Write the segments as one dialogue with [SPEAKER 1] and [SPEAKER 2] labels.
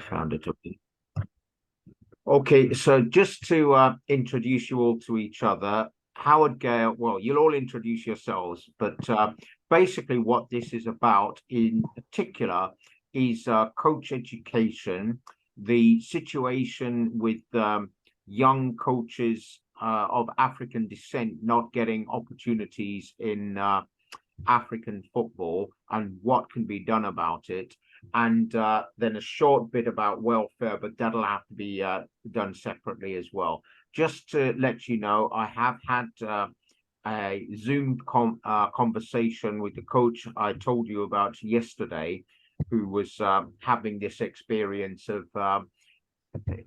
[SPEAKER 1] found it. Okay, so just to introduce you all to each other, Howard Gale, well, you'll all introduce yourselves, but basically what this is about in particular is coach education, the situation with young coaches of African descent not getting opportunities in African football and what can be done about it. And then a short bit about welfare, but that'll have to be done separately as well. Just to let you know, I have had a Zoom conversation with the coach I told you about yesterday, who was having this experience of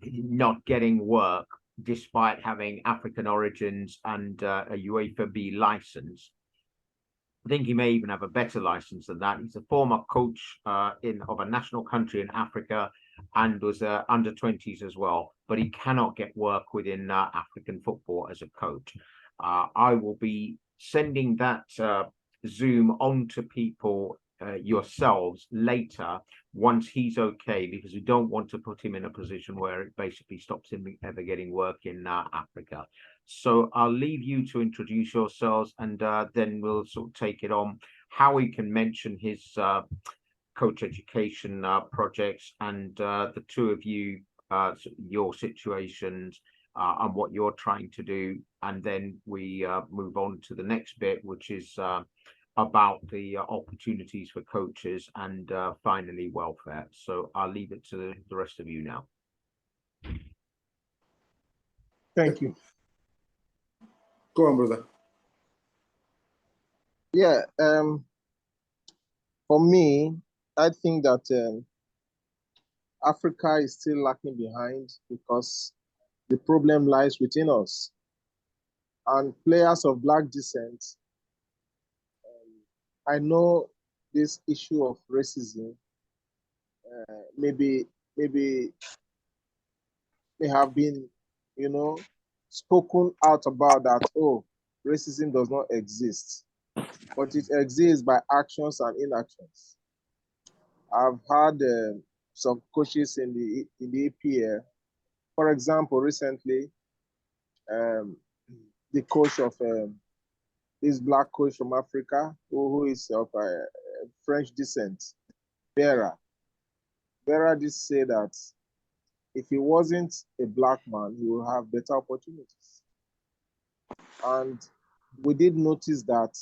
[SPEAKER 1] not getting work despite having African origins and a UEFA B license. I think he may even have a better license than that. He's a former coach of a national country in Africa and was under 20s as well, but he cannot get work within African football as a coach. I will be sending that Zoom on to people yourselves later once he's okay, because we don't want to put him in a position where it basically stops him ever getting work in Africa. So I'll leave you to introduce yourselves, and then we'll sort of take it on. Howie can mention his coach education projects, and the two of you, your situations and what you're trying to do. And then we move on to the next bit, which is about the opportunities for coaches and finally welfare. So I'll leave it to the rest of you now.
[SPEAKER 2] Thank you.
[SPEAKER 3] Go on, brother.
[SPEAKER 2] Yeah, for me, I think that Africa is still lacking behind because the problem lies within us. And players of Black descent, I know this issue of racism maybe may have been, spoken out about that, oh, racism does not exist, but it exists by actions and inactions. I've had some coaches in the APL. For example, recently, the coach of this Black coach from Africa, who is of French descent, Vera did say that if he wasn't a Black man, he will have better opportunities. And we did notice that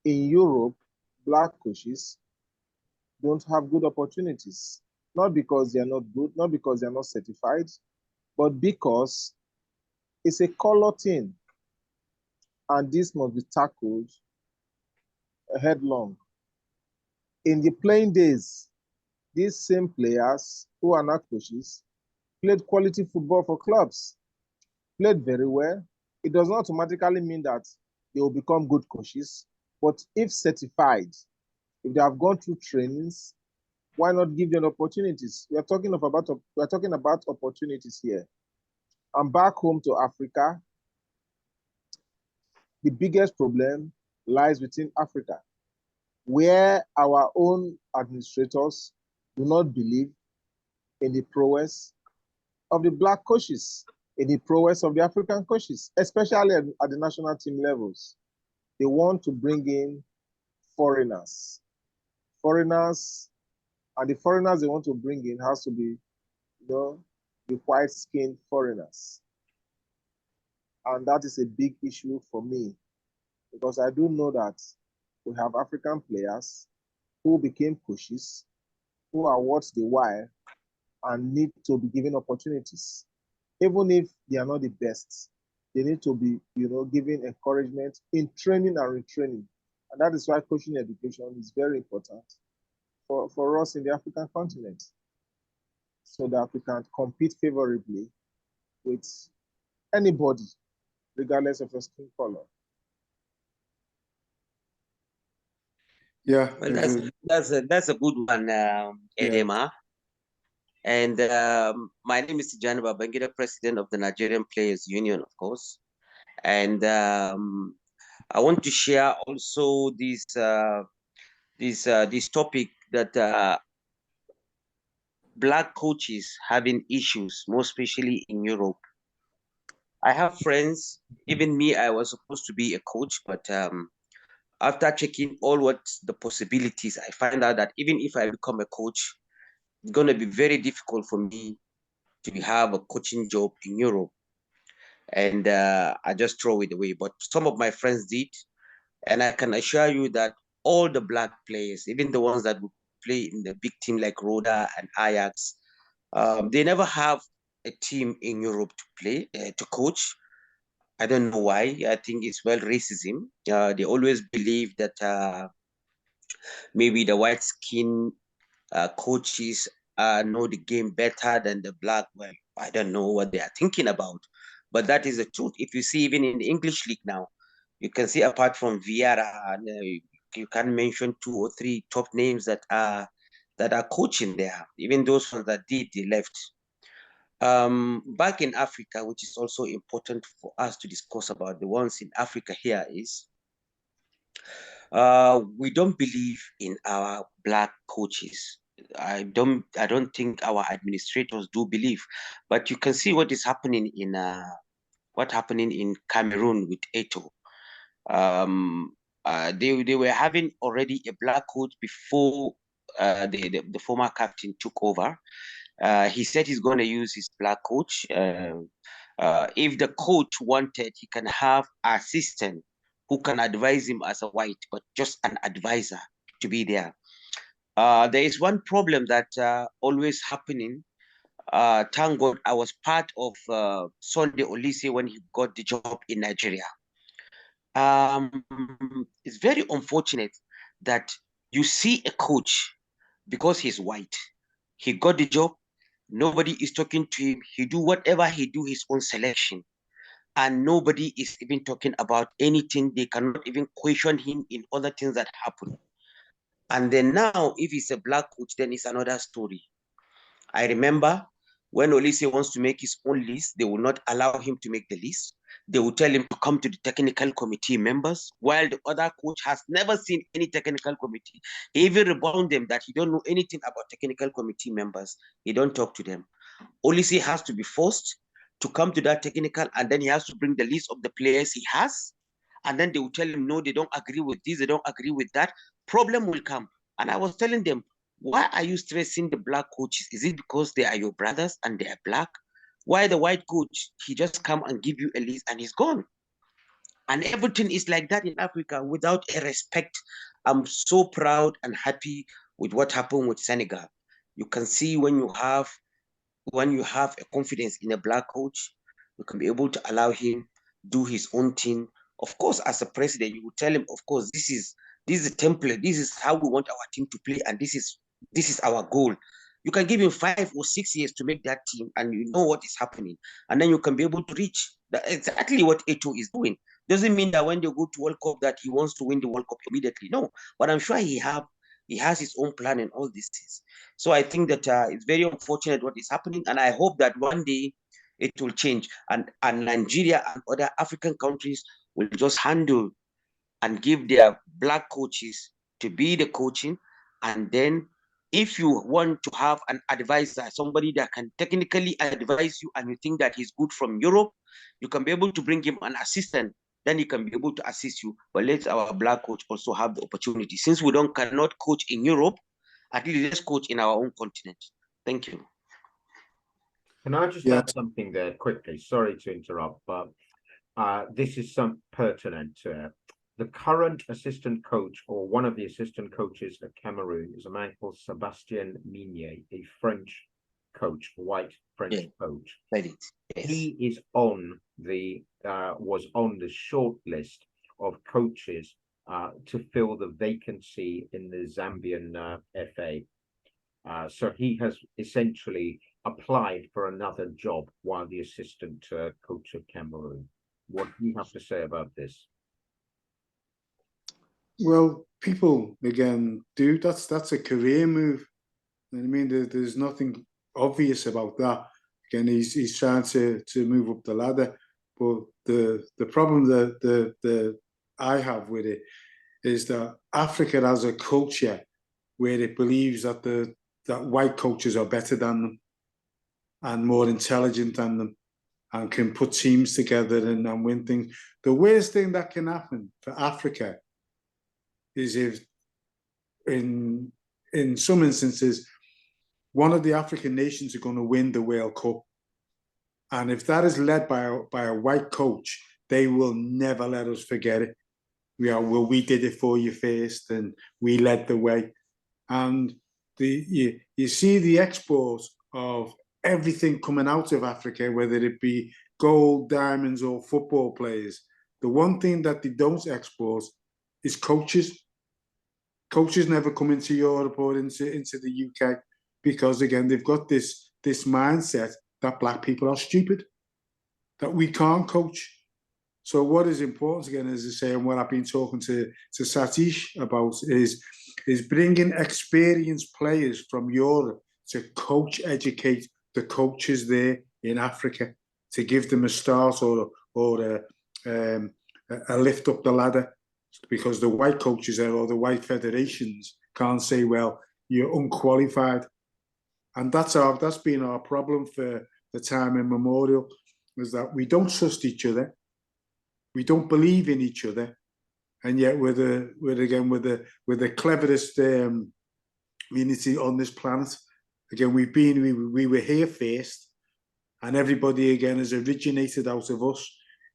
[SPEAKER 2] in Europe, Black coaches don't have good opportunities, not because they are not good, not because they are not certified, but because it's a color thing. And this must be tackled headlong. In the playing days, these same players who are not coaches played quality football for clubs, played very well. It does not automatically mean that they will become good coaches, but if certified, if they have gone through trainings, why not give them opportunities? We are talking about opportunities here. And back home to Africa, the biggest problem lies within Africa, where our own administrators do not believe in the prowess of the Black coaches, in the prowess of the African coaches, especially at the national team levels. They want to bring in foreigners. And the foreigners they want to bring in has to be, the white-skinned foreigners. And that is a big issue for me, because I do know that we have African players who became coaches, who are worth the while and need to be given opportunities. Even if they are not the best, they need to be, given encouragement in training and retraining. And that is why coaching education is very important for us in the African continent, so that we can compete favorably with anybody, regardless of your skin color.
[SPEAKER 3] Yeah,
[SPEAKER 4] well, that's a good one, Edema. And my name is Tijani Babangida, president of the Nigerian Players Union, of course. And I want to share also this topic that black coaches having issues, more especially in Europe. I have friends, even me, I was supposed to be a coach, but after checking all what the possibilities, I find out that even if I become a coach, it's going to be very difficult for me to have a coaching job in Europe. And I just throw it away. But some of my friends did. And I can assure you that all the black players, even the ones that would play in the big team like Roda and Ajax, they never have a team in Europe to play, to coach. I don't know why. I think it's well racism. They always believe that maybe the white skin coaches know the game better than the black. Well, I don't know what they are thinking about, but that is the truth. If you see, even in the English league now, you can see apart from Vieira, you can mention 2 or 3 top names that are coaching there. Even those ones that did, they left. Back in Africa, which is also important for us to discuss about the ones in Africa here is, we don't believe in our black coaches. I don't think our administrators do believe, but you can see what is happening in Cameroon with Eto. They were having already a black coach before the former captain took over. He said he's going to use his black coach. If the coach wanted, he can have an assistant who can advise him as a white, but just an advisor to be there. There is one problem that always happening. Thank God I was part of Sunday Olise when he got the job in Nigeria. It's very unfortunate that you see a coach because he's white. He got the job. Nobody is talking to him. He do whatever he do his own selection. And nobody is even talking about anything. They cannot even question him in other things that happen. And then now, if he's a black coach, then it's another story. I remember when Olise wants to make his own list, they will not allow him to make the list. They will tell him to come to the technical committee members, while the other coach has never seen any technical committee. He even rebound them that he don't know anything about technical committee members. He don't talk to them. Olise has to be forced to come to that technical, and then he has to bring the list of the players he has. And then they will tell him, no, they don't agree with this, they don't agree with that. Problem will come. And I was telling them, why are you stressing the black coaches? Is it because they are your brothers and they are black? Why the white coach, he just come and give you a list and he's gone? And everything is like that in Africa without a respect. I'm so proud and happy with what happened with Senegal. You can see when you have a confidence in a black coach, you can be able to allow him do his own thing. Of course, as a president, you will tell him, of course, this is a template. This is how we want our team to play, and this is our goal. You can give him 5 or 6 years to make that team, and you know what is happening, and then you can be able to reach exactly what Eto is doing. Doesn't mean that when they go to World Cup that he wants to win the World Cup immediately. No, but I'm sure he has his own plan and all these things. So I think that it's very unfortunate what is happening, and I hope that one day it will change, and Nigeria and other African countries will just handle and give their black coaches to be the coaching. And then if you want to have an advisor, somebody that can technically advise you, and you think that he's good from Europe, you can be able to bring him an assistant. Then he can be able to assist you. But let our black coach also have the opportunity. Since we cannot coach in Europe, at least let's coach in our own continent. Thank you.
[SPEAKER 1] Can I just add something there quickly? Sorry to interrupt, but this is some pertinent. The current assistant coach, or one of the assistant coaches at Cameroon, is a man called Sebastien Migné, a French coach, white French coach.
[SPEAKER 4] Yes.
[SPEAKER 1] He is on the was on the short list of coaches to fill the vacancy in the Zambian FA. So he has essentially applied for another job while the assistant coach of Cameroon. What do you have to say about this?
[SPEAKER 3] Well, people again do that's a career move. I mean, there's nothing obvious about that. Again, he's trying to move up the ladder, but the problem that I have with it is that Africa has a culture where it believes that the that white coaches are better than them and more intelligent than them and can put teams together and win things. The worst thing that can happen for Africa is if, in some instances, one of the African nations are going to win the World Cup. And if that is led by a white coach, they will never let us forget it. We did it for you first, and we led the way. And you see the export of everything coming out of Africa, whether it be gold, diamonds, or football players. The one thing that they don't export is coaches. Coaches never come into Europe or into the UK because, again, they've got this mindset that black people are stupid, that we can't coach. So what is important, again, as I say, and what I've been talking to Satish about is bringing experienced players from Europe to coach, educate the coaches there in Africa, to give them a start or a lift up the ladder, because the white coaches there or the white federations can't say, well, you're unqualified. And that's been our problem for the time immemorial, is that we don't trust each other, we don't believe in each other, and yet we're the cleverest community on this planet. Again, we were here first, and everybody again has originated out of us.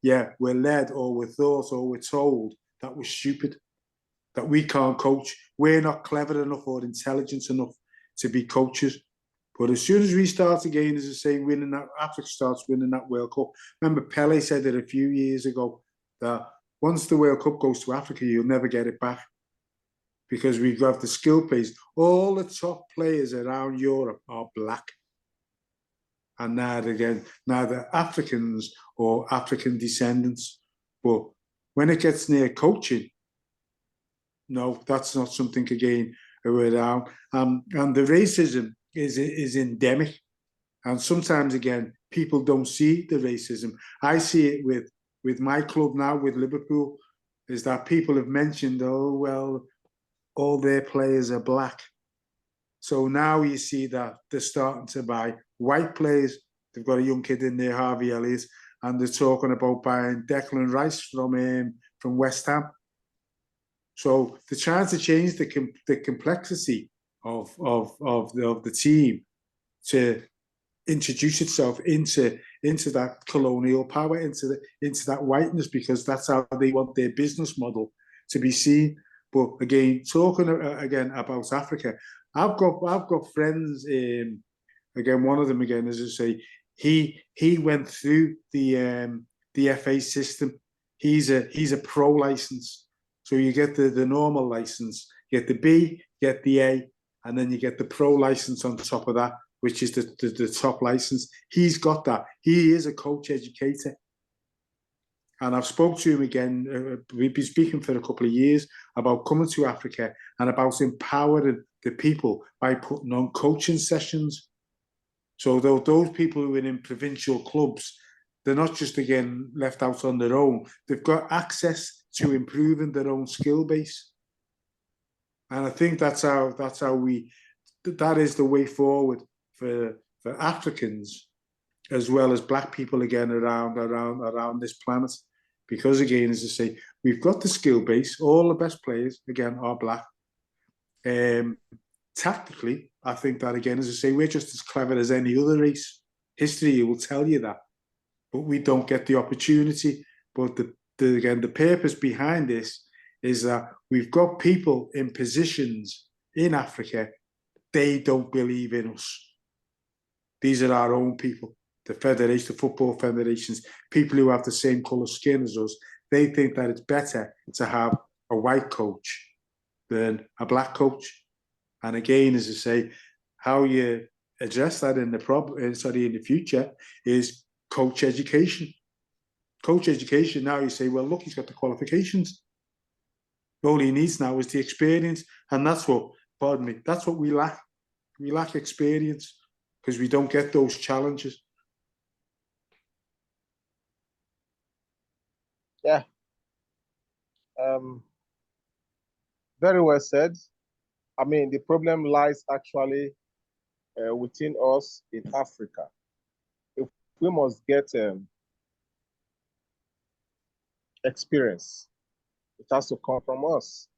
[SPEAKER 3] Yeah, we're led or we're thought or we're told that we're stupid, that we can't coach, we're not clever enough or intelligent enough to be coaches. But as soon as we start again, as I say, Africa starts winning that World Cup. Remember, Pele said it a few years ago, that once the World Cup goes to Africa, you'll never get it back, because we have the skill players. All the top players around Europe are black, and neither Africans or African descendants. But when it gets near coaching, no, that's not something again around. And the racism is endemic, and sometimes again people don't see the racism. I see it with my club now, with Liverpool, is that people have mentioned, oh well, all their players are black. So now you see that they're starting to buy white players. They've got a young kid in there, Harvey Elliott, and they're talking about buying Declan Rice from West Ham. So they're trying to change the complexity of the team to introduce itself into that colonial power, into that whiteness, because that's how they want their business model to be seen. But again, talking again about Africa, I've got friends. Again, one of them again, as I say, he went through the FA system. He's a pro license, so you get the normal license, you get the B, you get the A, and then you get the pro license on top of that, which is the top license. He's got that. He is a coach educator. And I've spoke to him again. We've been speaking for a couple of years about coming to Africa and about empowering the people by putting on coaching sessions. So those people who are in provincial clubs, they're not just, again, left out on their own. They've got access to improving their own skill base. And I think that is the way forward for Africans, as well as black people again around this planet. Because again, as I say, we've got the skill base. All the best players again are black. Tactically, I think that again, as I say, we're just as clever as any other race. History will tell you that, but we don't get the opportunity. But the purpose behind this is that we've got people in positions in Africa, they don't believe in us. These are our own people. The federation, the football federations, people who have the same colour skin as us, they think that it's better to have a white coach than a black coach. And again, as I say, how you address that in the future is coach education. Coach education, now you say, well, look, he's got the qualifications. All he needs now is the experience. And that's what we lack. We lack experience because we don't get those challenges.
[SPEAKER 2] Yeah. Very well said. I mean, the problem lies actually within us in Africa. If we must get experience, it has to come from us.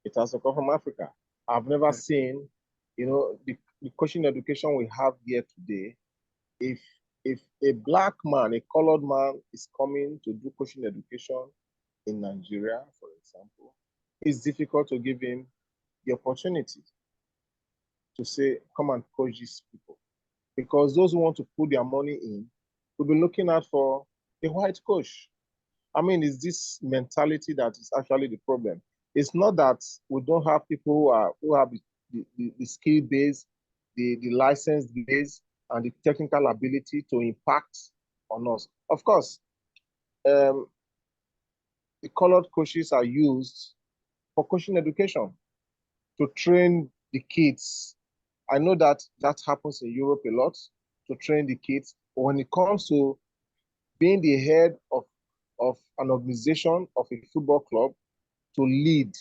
[SPEAKER 2] It has to come from Africa. I've never seen, the coaching education we have here today. If a black man, a colored man is coming to do coaching education in Nigeria, for example, it's difficult to give him the opportunity to say, come and coach these people. Because those who want to put their money in will be looking out for a white coach. I mean, it's this mentality that is actually the problem. It's not that we don't have people who have the skill base, the license base, and the technical ability to impact on us. Of course, the colored coaches are used for coaching education to train the kids. I know that happens in Europe a lot, to train the kids. But when it comes to being the head of an organization, of a football club, to lead,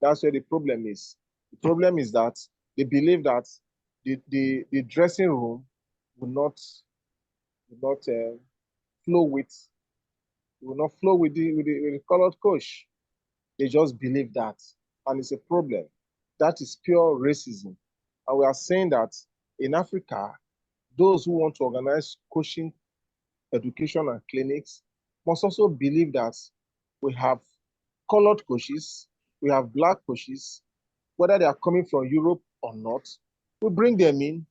[SPEAKER 2] that's where the problem is. The problem is that they believe that the dressing room will not flow with the colored coach. They just believe that, and it's a problem. That is pure racism. And we are saying that in Africa, those who want to organize coaching, education, and clinics must also believe that we have colored coaches, we have black coaches, whether they are coming from Europe or not. We bring them in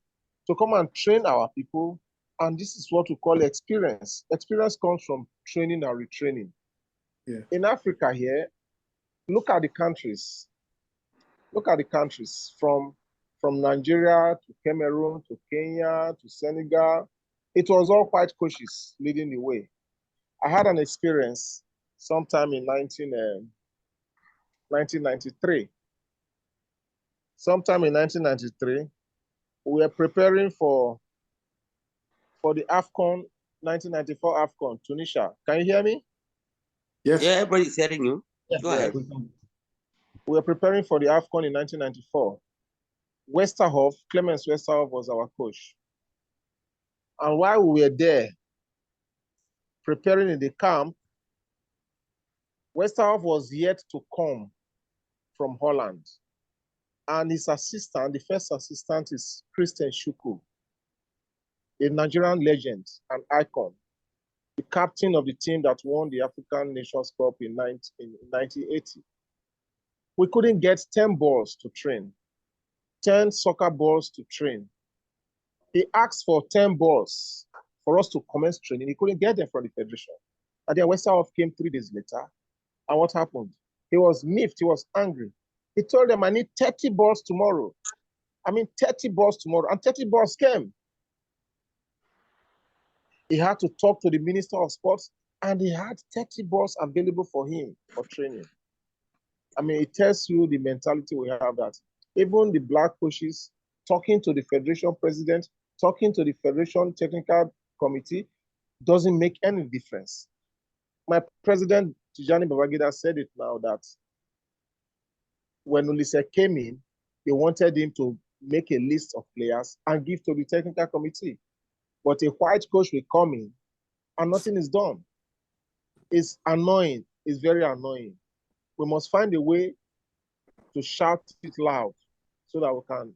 [SPEAKER 2] to come and train our people, and this is what we call experience. Experience comes from training and retraining.
[SPEAKER 3] Yeah.
[SPEAKER 2] In Africa here, look at the countries. Look at the countries from Nigeria to Cameroon to Kenya to Senegal. It was all white coaches leading the way. I had an experience sometime in 1993. Sometime in 1993, we were preparing for the AFCON, 1994 AFCON, Tunisia. Can you hear me?
[SPEAKER 3] Yes.
[SPEAKER 4] Yeah, everybody's hearing you.
[SPEAKER 2] Yes.
[SPEAKER 4] Go ahead.
[SPEAKER 2] We were preparing for the AFCON in 1994. Westerhoff, Clemens Westerhoff was our coach. And while we were there, preparing in the camp, Westerhoff was yet to come from Holland. And his assistant, the first assistant, is Christian Shuku, a Nigerian legend, an icon, the captain of the team that won the African Nations Cup in 1980. We couldn't get 10 balls to train, 10 soccer balls to train. He asked for 10 balls for us to commence training. He couldn't get them from the federation. And then Westerhoff came 3 days later. And what happened? He was miffed. He was angry. He told them, I need 30 balls tomorrow. 30 balls tomorrow. And 30 balls came. He had to talk to the Minister of Sports, and he had 30 balls available for him for training. It tells you the mentality we have, that even the black coaches talking to the federation president, talking to the federation technical committee, doesn't make any difference. My president, Tijani Babangida, said it now that when Ulisse came in, they wanted him to make a list of players and give to the technical committee. But a white coach will come in and nothing is done. It's annoying. It's very annoying. We must find a way to shout it loud so that we can,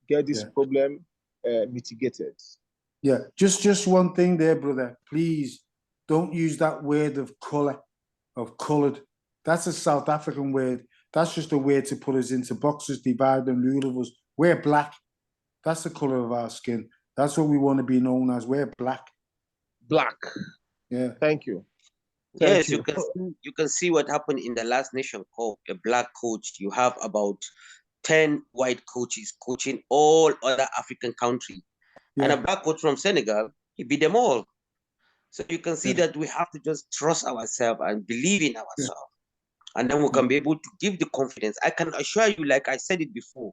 [SPEAKER 2] get this problem mitigated.
[SPEAKER 3] Yeah, just one thing there, brother. Please don't use that word of colour, of coloured. That's a South African word. That's just a word to put us into boxes, divide and rule of us. We're black. That's the colour of our skin. That's what we want to be known as. We're black.
[SPEAKER 2] Black.
[SPEAKER 3] Yeah.
[SPEAKER 2] Thank you.
[SPEAKER 4] Yes, you can see what happened in the last Nation Cup. A black coach, you have about 10 white coaches coaching all other African countries. Yeah. And a black coach from Senegal, he beat them all. So you can see that we have to just trust ourselves and believe in ourselves. And then we can be able to give the confidence. I can assure you, like I said it before,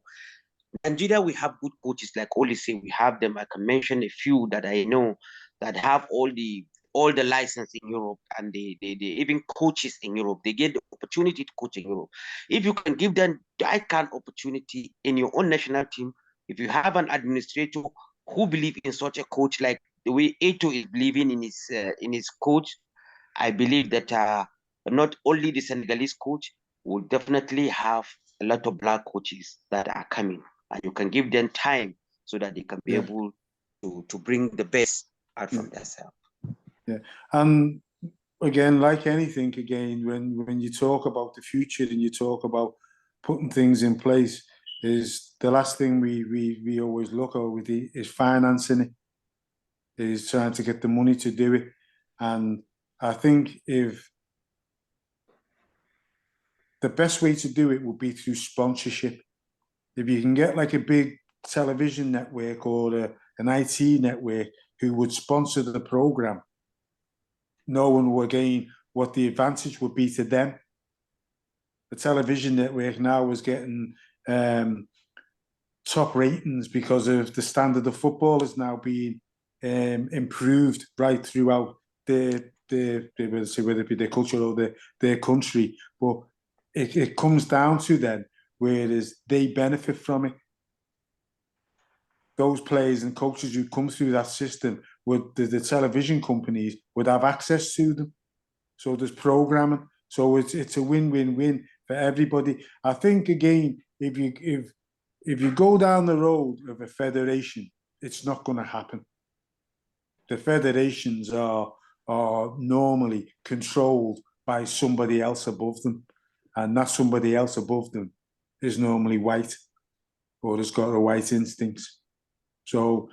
[SPEAKER 4] Nigeria, we have good coaches, like Olise, we have them. I can mention a few that I know that have all the license in Europe, and they even coaches in Europe. They get the opportunity to coach in Europe. If you can give them that kind of opportunity in your own national team, If you have an administrator who believe in such a coach, like the way Eto is believing in his coach, I believe that not only the Senegalese coach will definitely have a lot of black coaches that are coming, and you can give them time so that they can be able to bring the best out from themselves.
[SPEAKER 3] Yeah, and again, like anything, again, when you talk about the future and you talk about putting things in place, is the last thing we always look at with is financing it, is trying to get the money to do it. And I think if the best way to do it would be through sponsorship. If you can get like a big television network or an IT network who would sponsor the program, no one will gain what the advantage would be to them. The television network now is getting top ratings because of the standard of football is now being improved right throughout whether it be their culture or their country. But it comes down to then, whereas they benefit from it. Those players and coaches who come through that system, would the television companies would have access to them. So there's programming. So it's a win-win-win for everybody. I think again, if you go down the road of a federation, it's not going to happen. The federations are normally controlled by somebody else above them, and that somebody else above them is normally white or has got a white instincts. So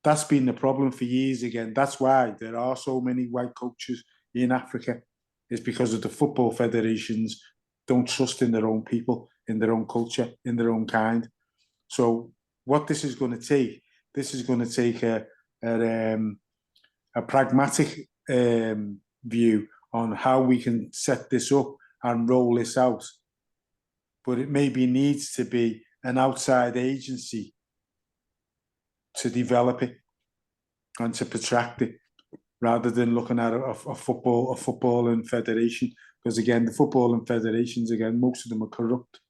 [SPEAKER 3] that's been the problem for years again. That's why there are so many white coaches in Africa, is because of the football federations don't trust in their own people, in their own culture, in their own kind. So what this is going to take a pragmatic view on how we can set this up and roll this out. But it maybe needs to be an outside agency to develop it and to protract it, rather than looking at a football and federation. Because again, the football and federations, again, most of them are corrupt.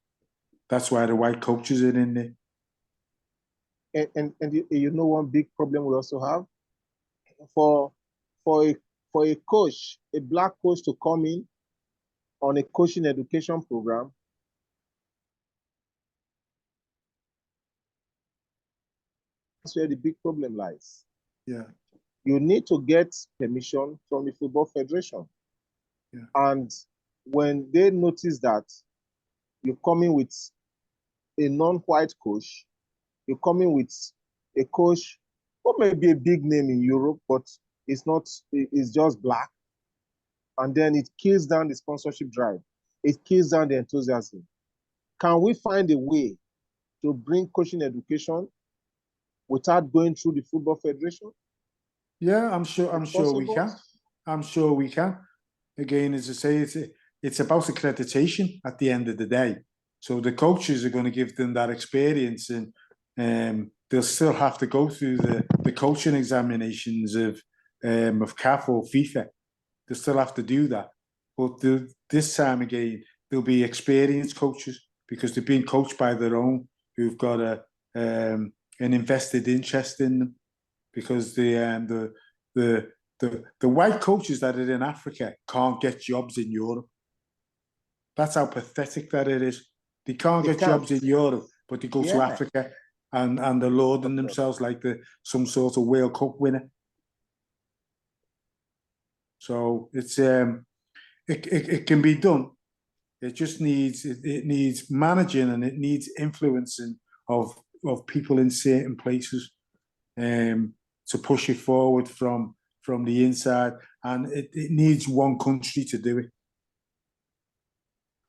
[SPEAKER 3] That's why the white coaches are in there.
[SPEAKER 2] And you know one big problem we also have for a coach, a black coach to come in on a coaching education program. That's where the big problem lies.
[SPEAKER 3] Yeah.
[SPEAKER 2] You need to get permission from the Football Federation.
[SPEAKER 3] Yeah.
[SPEAKER 2] And when they notice that you're coming with a non-white coach, you're coming with a coach who may be a big name in Europe, but it's just black. And then it kills down the sponsorship drive. It kills down the enthusiasm. Can we find a way to bring coaching education without going through the Football Federation?
[SPEAKER 3] Yeah, I'm sure we can. I'm sure we can. Again, as I say, it's about accreditation at the end of the day. So the coaches are going to give them that experience, and they'll still have to go through the coaching examinations of CAF or FIFA. They still have to do that. But this time again, there'll be experienced coaches because they're being coached by their own, who've got an invested interest in them. Because the white coaches that are in Africa can't get jobs in Europe. That's how pathetic that it is. They can't get jobs in Europe, but they go to Africa and they're lauding themselves like some sort of World Cup winner. So it's it can be done. It just needs managing, and it needs influencing of people in certain places to push it forward from the inside, and it needs one country to do it.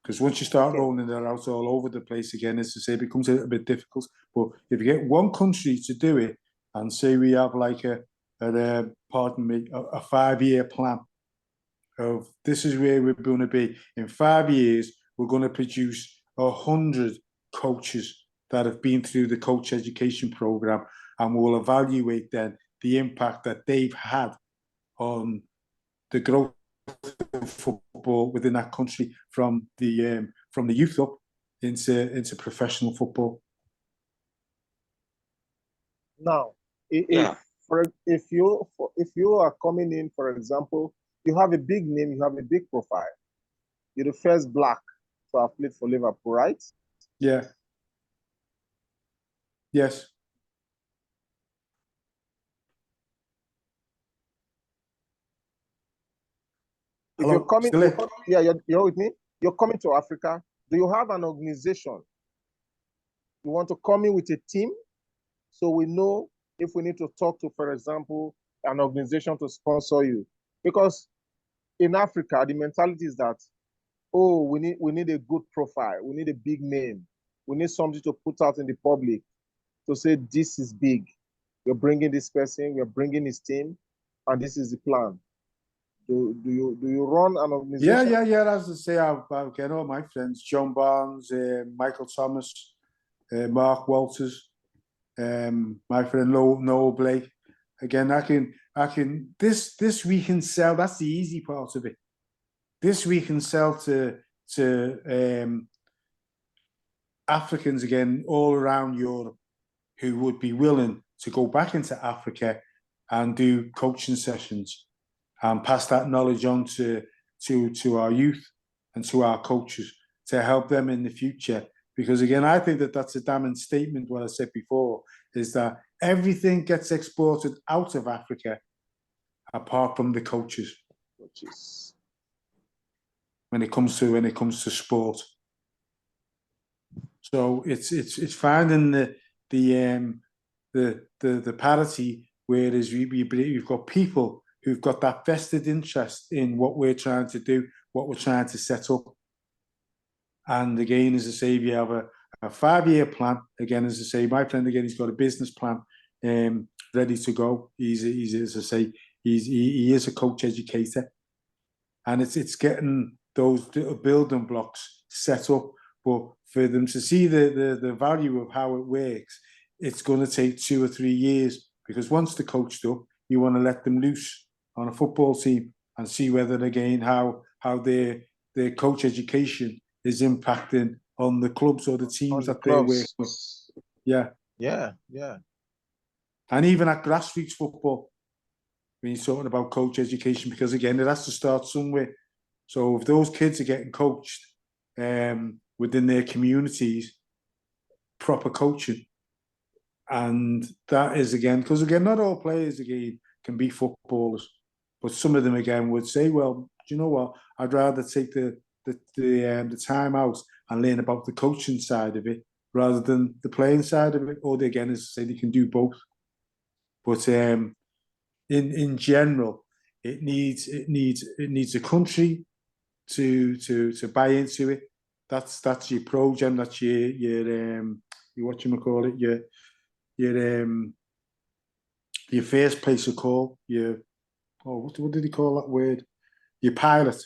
[SPEAKER 3] Because once you start rolling it out all over the place again, as I say, it becomes a little bit difficult. But if you get one country to do it, and say we have like a 5-year plan of this is where we're going to be in 5 years, we're going to produce 100 coaches that have been through the coach education program, and we'll evaluate then the impact that they've had on the growth of football within that country from the youth up into professional football.
[SPEAKER 2] Now,
[SPEAKER 4] Yeah.
[SPEAKER 2] if you are coming in, for example, you have a big name, you have a big profile. You're the first black to have played for Liverpool, right?
[SPEAKER 3] Yeah. Yes.
[SPEAKER 2] If you're
[SPEAKER 3] Hello.
[SPEAKER 2] coming,
[SPEAKER 3] Still there?
[SPEAKER 2] yeah, you're with me. You're coming to Africa. Do you have an organization? You want to come in with a team, so we know if we need to talk to, for example, an organization to sponsor you. Because in Africa, the mentality is that, oh, we need a good profile, we need a big name, we need something to put out in the public to say this is big. We're bringing this person, we're bringing his team, and this is the plan. Do you run an organization?
[SPEAKER 3] Yeah. As I say, I've got all my friends: John Barnes, Michael Thomas, Mark Walters, my friend Noel Blake. Again, I can. This we can sell. That's the easy part of it. This we can sell to Africans again all around Europe who would be willing to go back into Africa and do coaching sessions and pass that knowledge on to our youth and to our coaches to help them in the future. Because again, I think that's a damning statement. What I said before is that everything gets exported out of Africa apart from the coaches. When it comes to sport, so it's finding the parity, whereas we've got people who've got that vested interest in what we're trying to do, what we're trying to set up. And again, as I say, we have a 5-year plan. Again, as I say, my friend again, he's got a business plan ready to go. He's as I say, he is a coach educator, and it's getting those little building blocks set up. But for them to see the value of how it works, it's going to take 2 or 3 years, because once they're coached up, you want to let them loose on a football team and see whether again how their coach education is impacting on the clubs or the teams that they're working with. Yeah. And even at grassroots football, when you're talking about coach education, because again, it has to start somewhere. So if those kids are getting coached within their communities, proper coaching, and that is again, because again, not all players again can be footballers, but some of them again would say, well, do you know what? I'd rather take the time out and learn about the coaching side of it rather than the playing side of it. Or they, again, as I say, they can do both. But in general, it needs a country to buy into it. That's your program. That's your whatchamacallit, your first place of call. What did he call that word? Your pilot.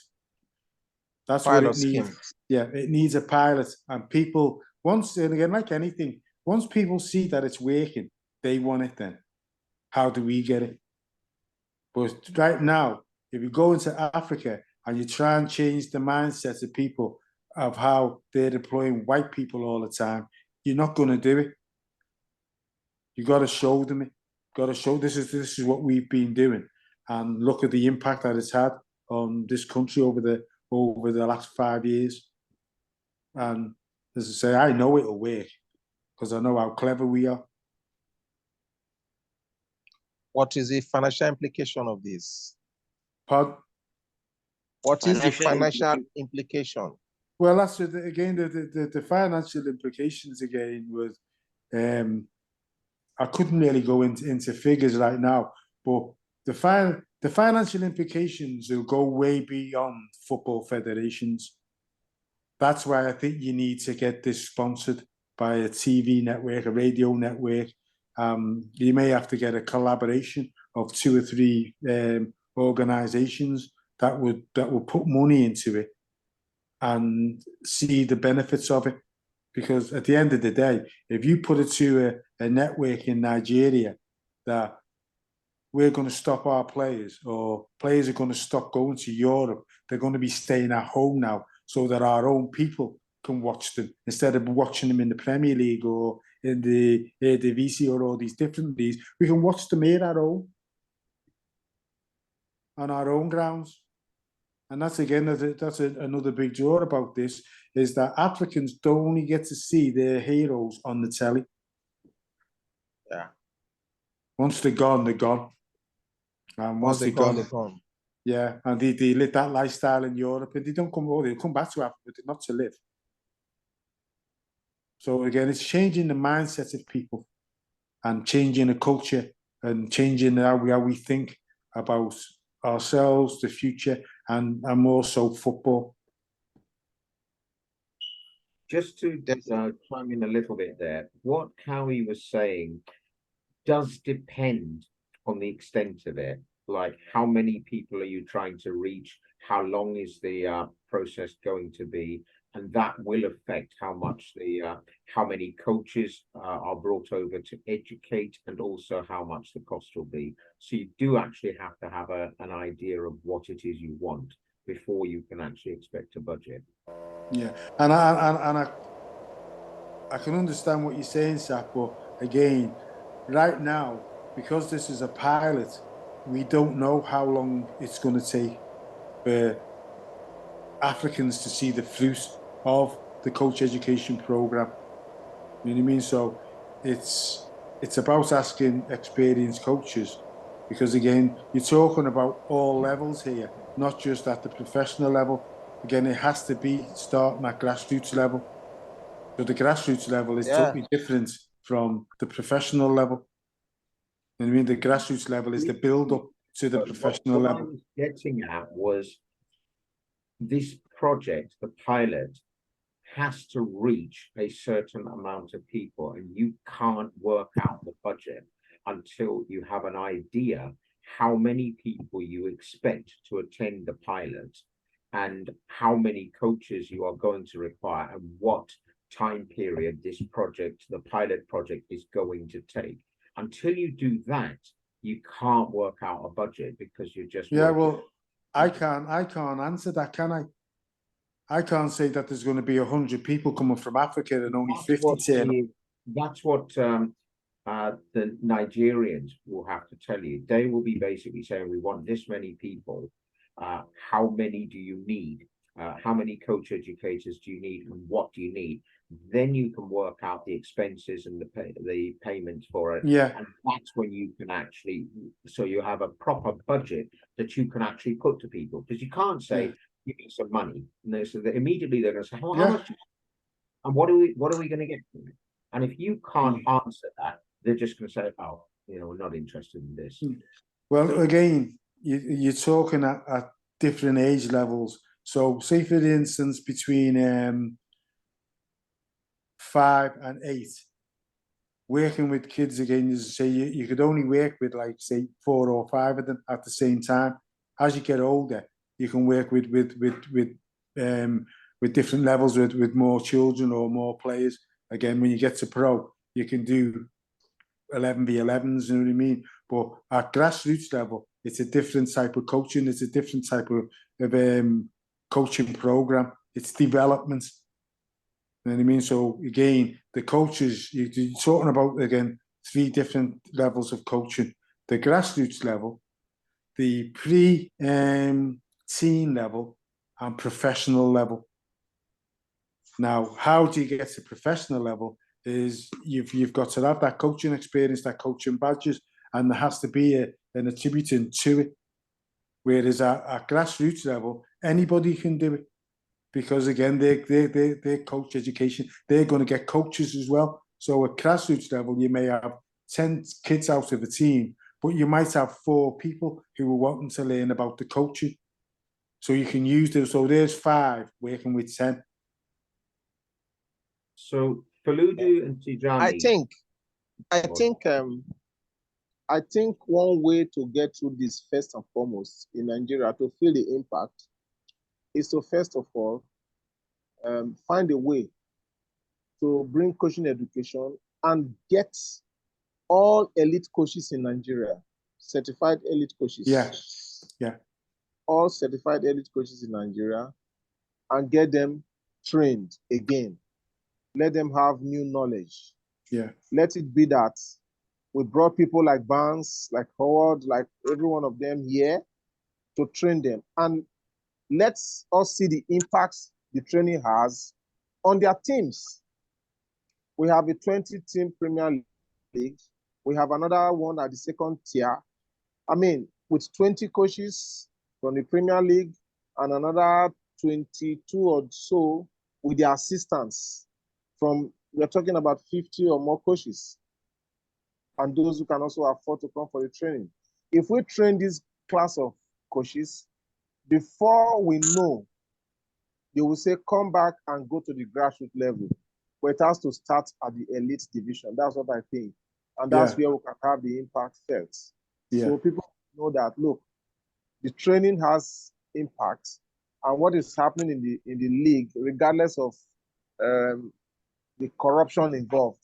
[SPEAKER 3] That's pilot what it needs. Scheme. Yeah, it needs a pilot. And people, once, and again, like anything, once people see that it's working, they want it then. How do we get it? But right now, if you go into Africa and you try and change the mindset of people of how they're deploying white people all the time, you're not going to do it. You got to show them it. Got to show this is what we've been doing, and look at the impact that it's had on this country over the last 5 years. And as I say, I know it'll work because I know how clever we are.
[SPEAKER 2] What is the financial implication of this?
[SPEAKER 3] Pardon?
[SPEAKER 2] What is the financial implication?
[SPEAKER 3] Well, that's again the financial implications again was I couldn't really go into figures right now, but the financial implications will go way beyond football federations. That's why I think you need to get this sponsored by a TV network, a radio network. You may have to get a collaboration of 2 or 3 organisations that would put money into it and see the benefits of it. Because at the end of the day, if you put it to a network in Nigeria that we're going to stop our players, or players are going to stop going to Europe, they're going to be staying at home now so that our own people can watch them instead of watching them in the Premier League or in the Eredivisie or all these different leagues. We can watch them here at home, on our own grounds. And that's again, another big draw about this, is that Africans don't only get to see their heroes on the telly.
[SPEAKER 2] Yeah.
[SPEAKER 3] Once they're gone, they're gone. And once they're gone,
[SPEAKER 2] they're gone.
[SPEAKER 3] yeah, and they live that lifestyle in Europe, and they don't come over, they come back to Africa, but not to live. So again, it's changing the mindset of people and changing the culture and changing how we think about ourselves, the future, and more so football.
[SPEAKER 1] Just to chime in a little bit there, what Howie was saying does depend on the extent of it. Like, how many people are you trying to reach? How long is the process going to be? And that will affect how much how many coaches are brought over to educate, and also how much the cost will be. So you do actually have to have an idea of what it is you want before you can actually expect a budget.
[SPEAKER 3] Yeah, and I can understand what you're saying, Saf, but again, right now, because this is a pilot, we don't know how long it's going to take for Africans to see the fruit of the coach education program. You know what I mean? So it's about asking experienced coaches, because again, you're talking about all levels here, not just at the professional level. Again, it has to be starting at grassroots level. So the grassroots level is totally different from the professional level. You know what I mean? The grassroots level is the build-up to the professional level.
[SPEAKER 1] What I was getting at was this project, the pilot, has to reach a certain amount of people, and you can't work out the budget until you have an idea how many people you expect to attend the pilot, and how many coaches you are going to require, and what time period this project, the pilot project, is going to take. Until you do that, you can't work out a budget, because you're just
[SPEAKER 3] well, I can't answer that, can I? I can't say that there's going to be 100 people coming from Africa and only 50 turn.
[SPEAKER 1] That's what the Nigerians will have to tell you. They will be basically saying, we want this many people. How many do you need? How many coach educators do you need, and what do you need? Then you can work out the expenses and the payments for it.
[SPEAKER 3] Yeah.
[SPEAKER 1] And that's when you can actually, so you have a proper budget that you can actually put to people, because you can't say, you need some money. And so immediately they're going to say, how much? And what are we going to get from it? And if you can't answer that, they're just going to say, oh, we're not interested in this.
[SPEAKER 3] Well, again, you're talking at different age levels. So say, for instance, between 5 and 8, working with kids, again, as I say, you could only work with, like, say, 4 or 5 of them at the same time. As you get older, you can work with different levels, with more children or more players. Again, when you get to pro, you can do 11v11s, you know what I mean? But at grassroots level, it's a different type of coaching. It's a different type of coaching program. It's development. You know what I mean? So again, the coaches, you're talking about, again, 3 different levels of coaching: the grassroots level, the pre-teen level, and professional level. Now, how do you get to professional level? Is you've got to have that coaching experience, that coaching badges, and there has to be an attributing to it. Whereas at grassroots level, anybody can do it, because again, they're coach education. They're going to get coaches as well. So at grassroots level, you may have 10 kids out of a team, but you might have 4 people who are wanting to learn about the coaching. So you can use them. So there's 5 working with 10.
[SPEAKER 1] So Faludu and Tijani.
[SPEAKER 2] I think one way to get through this, first and foremost, in Nigeria, to feel the impact, is to, first of all, find a way to bring coaching education and get all elite coaches in Nigeria, certified elite coaches.
[SPEAKER 3] Yeah.
[SPEAKER 2] All certified elite coaches in Nigeria, and get them trained again. Let them have new knowledge.
[SPEAKER 3] Yeah.
[SPEAKER 2] Let it be that we brought people like Barnes, like Howard, like every one of them here to train them. And let's us see the impacts the training has on their teams. We have a 20-team Premier League. We have another one at the second tier. I mean, with 20 coaches from the Premier League and another 22 or so with their assistants from, we're talking about 50 or more coaches, and those who can also afford to come for the training. If we train this class of coaches, before we know, they will say, come back and go to the grassroots level. But it has to start at the elite division. That's what I think. And that's where we can have the impact felt.
[SPEAKER 3] Yeah.
[SPEAKER 2] So people know that, look, the training has impact. And what is happening in the league, regardless of the corruption involved,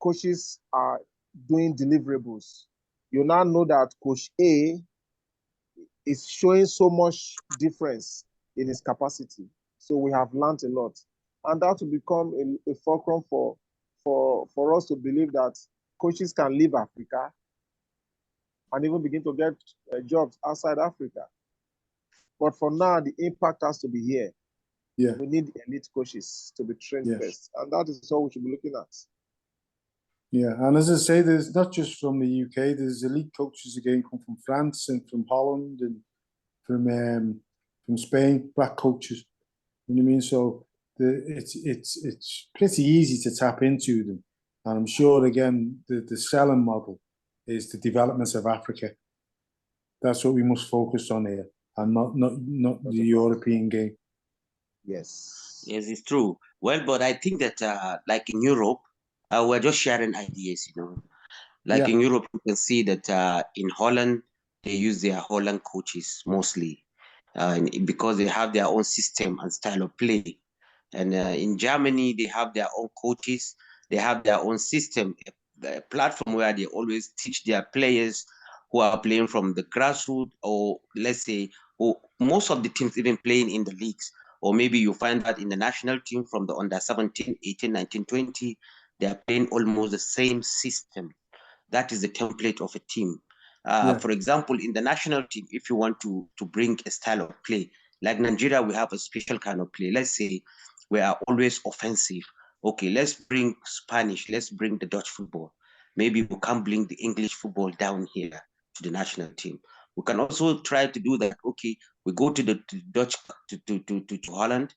[SPEAKER 2] coaches are doing deliverables. You now know that Coach A is showing so much difference in his capacity. So we have learned a lot. And that will become a fulcrum for us to believe that coaches can leave Africa and even begin to get jobs outside Africa. But for now, the impact has to be here.
[SPEAKER 3] Yeah.
[SPEAKER 2] We need elite coaches to be trained first. And that is all we should be looking at.
[SPEAKER 3] Yeah, and as I say, there's not just from the UK, there's elite coaches again come from France and from Holland and from Spain, black coaches. You know what I mean? So it's pretty easy to tap into them. And I'm sure again the selling model is the development of Africa. That's what we must focus on here, and not the European game.
[SPEAKER 2] Yes.
[SPEAKER 4] Yes, it's true. Well, but I think that like in Europe, we're just sharing ideas, you know. Like in Europe, you can see that in Holland, they use their Holland coaches mostly because they have their own system and style of play. And in Germany, they have their own coaches. They have their own system, a platform where they always teach their players who are playing from the grassroots, or let's say, who most of the teams even playing in the leagues. Or maybe you find that in the national team from the under 17, 18, 19, 20, they are playing almost the same system. That is the template of a team. For example, in the national team, if you want to bring a style of play, like Nigeria, we have a special kind of play. Let's say we are always offensive. Okay, let's bring Spanish, let's bring the Dutch football. Maybe we can bring the English football down here to the national team. We can also try to do that. Okay, we go to the Dutch, to Holland,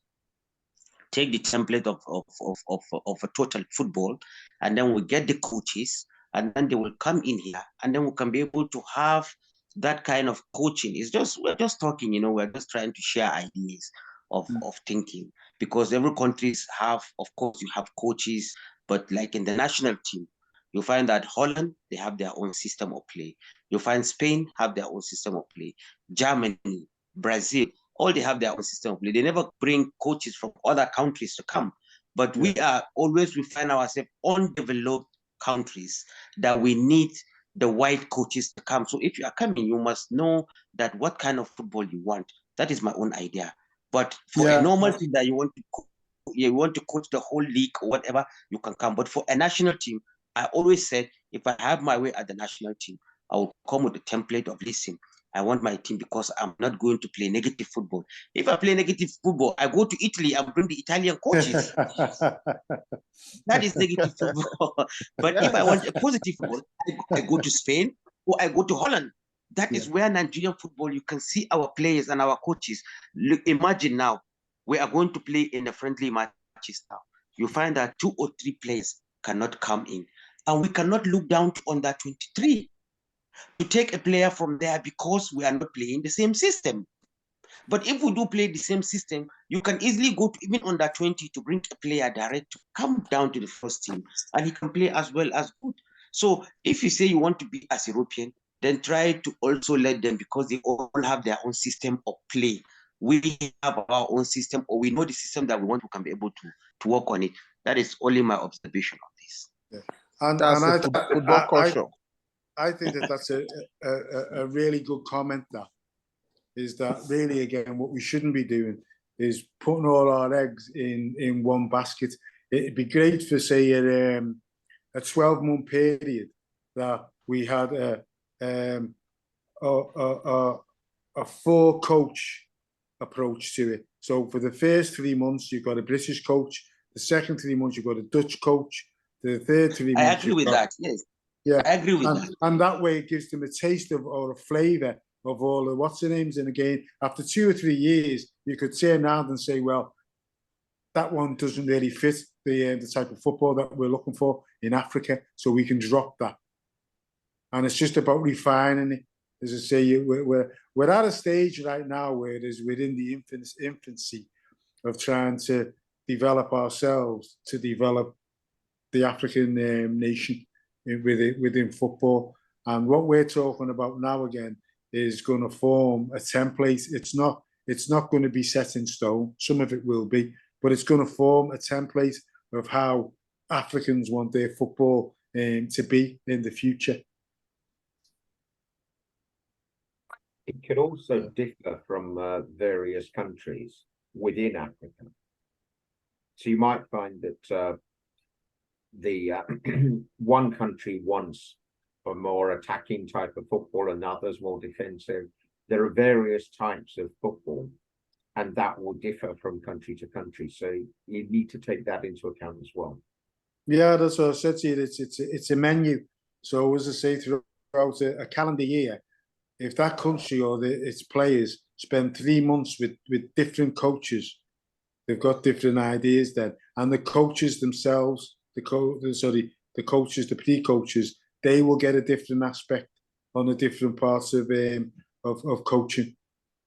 [SPEAKER 4] take the template of a total football, and then we get the coaches, and then they will come in here, and then we can be able to have that kind of coaching. It's just, we're just talking, you know, we're just trying to share ideas of thinking, because every countries have, of course, you have coaches, but like in the national team, you find that Holland, they have their own system of play. You find Spain have their own system of play. Germany, Brazil, all they have their own system of play. They never bring coaches from other countries to come. But we find ourselves undeveloped countries that we need the white coaches to come. So if you are coming, you must know that what kind of football you want. That is my own idea. But for a normal team that you want to coach the whole league or whatever, you can come. But for a national team, I always said, if I have my way at the national team, I will come with the template of, listen, I want my team because I'm not going to play negative football. If I play negative football, I go to Italy and bring the Italian coaches. That is negative football. But if I want a positive football, I go to Spain or I go to Holland. That is where Nigerian football, you can see our players and our coaches. Look, imagine now, we are going to play in the friendly matches now. You find that 2 or 3 players cannot come in. And we cannot look down to under 23 to take a player from there because we are not playing the same system. But if we do play the same system, you can easily go to even under 20 to bring a player direct to come down to the first team, and he can play as well as good. So if you say you want to be as European, then try to also let them, because they all have their own system of play. We have our own system, or we know the system that we want, we can be able to work on it. That is only my observation on this.
[SPEAKER 3] And
[SPEAKER 2] that's football culture.
[SPEAKER 3] I think that's a really good comment. That is that really, again, what we shouldn't be doing is putting all our eggs in one basket. it'd be great for, say, a 12-month period that we had a four-coach approach to it. So for the first 3 months, you've got a British coach. The second 3 months, you've got a Dutch coach. The third 3 months,
[SPEAKER 4] I agree with that. Yes.
[SPEAKER 3] yeah,
[SPEAKER 4] I agree with that.
[SPEAKER 3] and that way it gives them a taste of, or a flavour of all the what's the names. And again, after 2 or 3 years, you could turn around and say, well, that one doesn't really fit the type of football that we're looking for in Africa, so we can drop that. And it's just about refining it. As I say, we're at a stage right now where it is within the infancy of trying to develop ourselves, to develop the African nation within football. And what we're talking about now again is going to form a template. It's not going to be set in stone. Some of it will be, but it's going to form a template of how Africans want their football to be in the future.
[SPEAKER 1] It could also differ from various countries within Africa. So you might find that the one country wants a more attacking type of football and others more defensive. There are various types of football, and that will differ from country to country. So you need to take that into account as well.
[SPEAKER 3] Yeah, that's what I said to you. It's a menu. So as I say, throughout a calendar year, if that country or its players spend 3 months with different coaches, they've got different ideas then. And the coaches themselves, the coaches, the pre-coaches, they will get a different aspect on the different parts of coaching,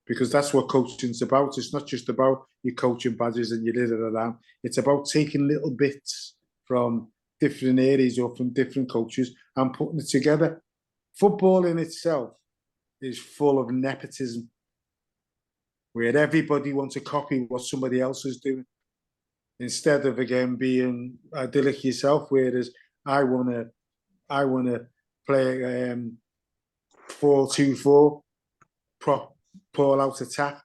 [SPEAKER 3] because that's what coaching's about. It's not just about your coaching badges and your around. It's about taking little bits from different areas or from different coaches and putting it together. Football in itself is full of nepotism, where everybody wants to copy what somebody else is doing, instead of again being idyllic yourself. Whereas I wanna play 4-2-4, pull out attack,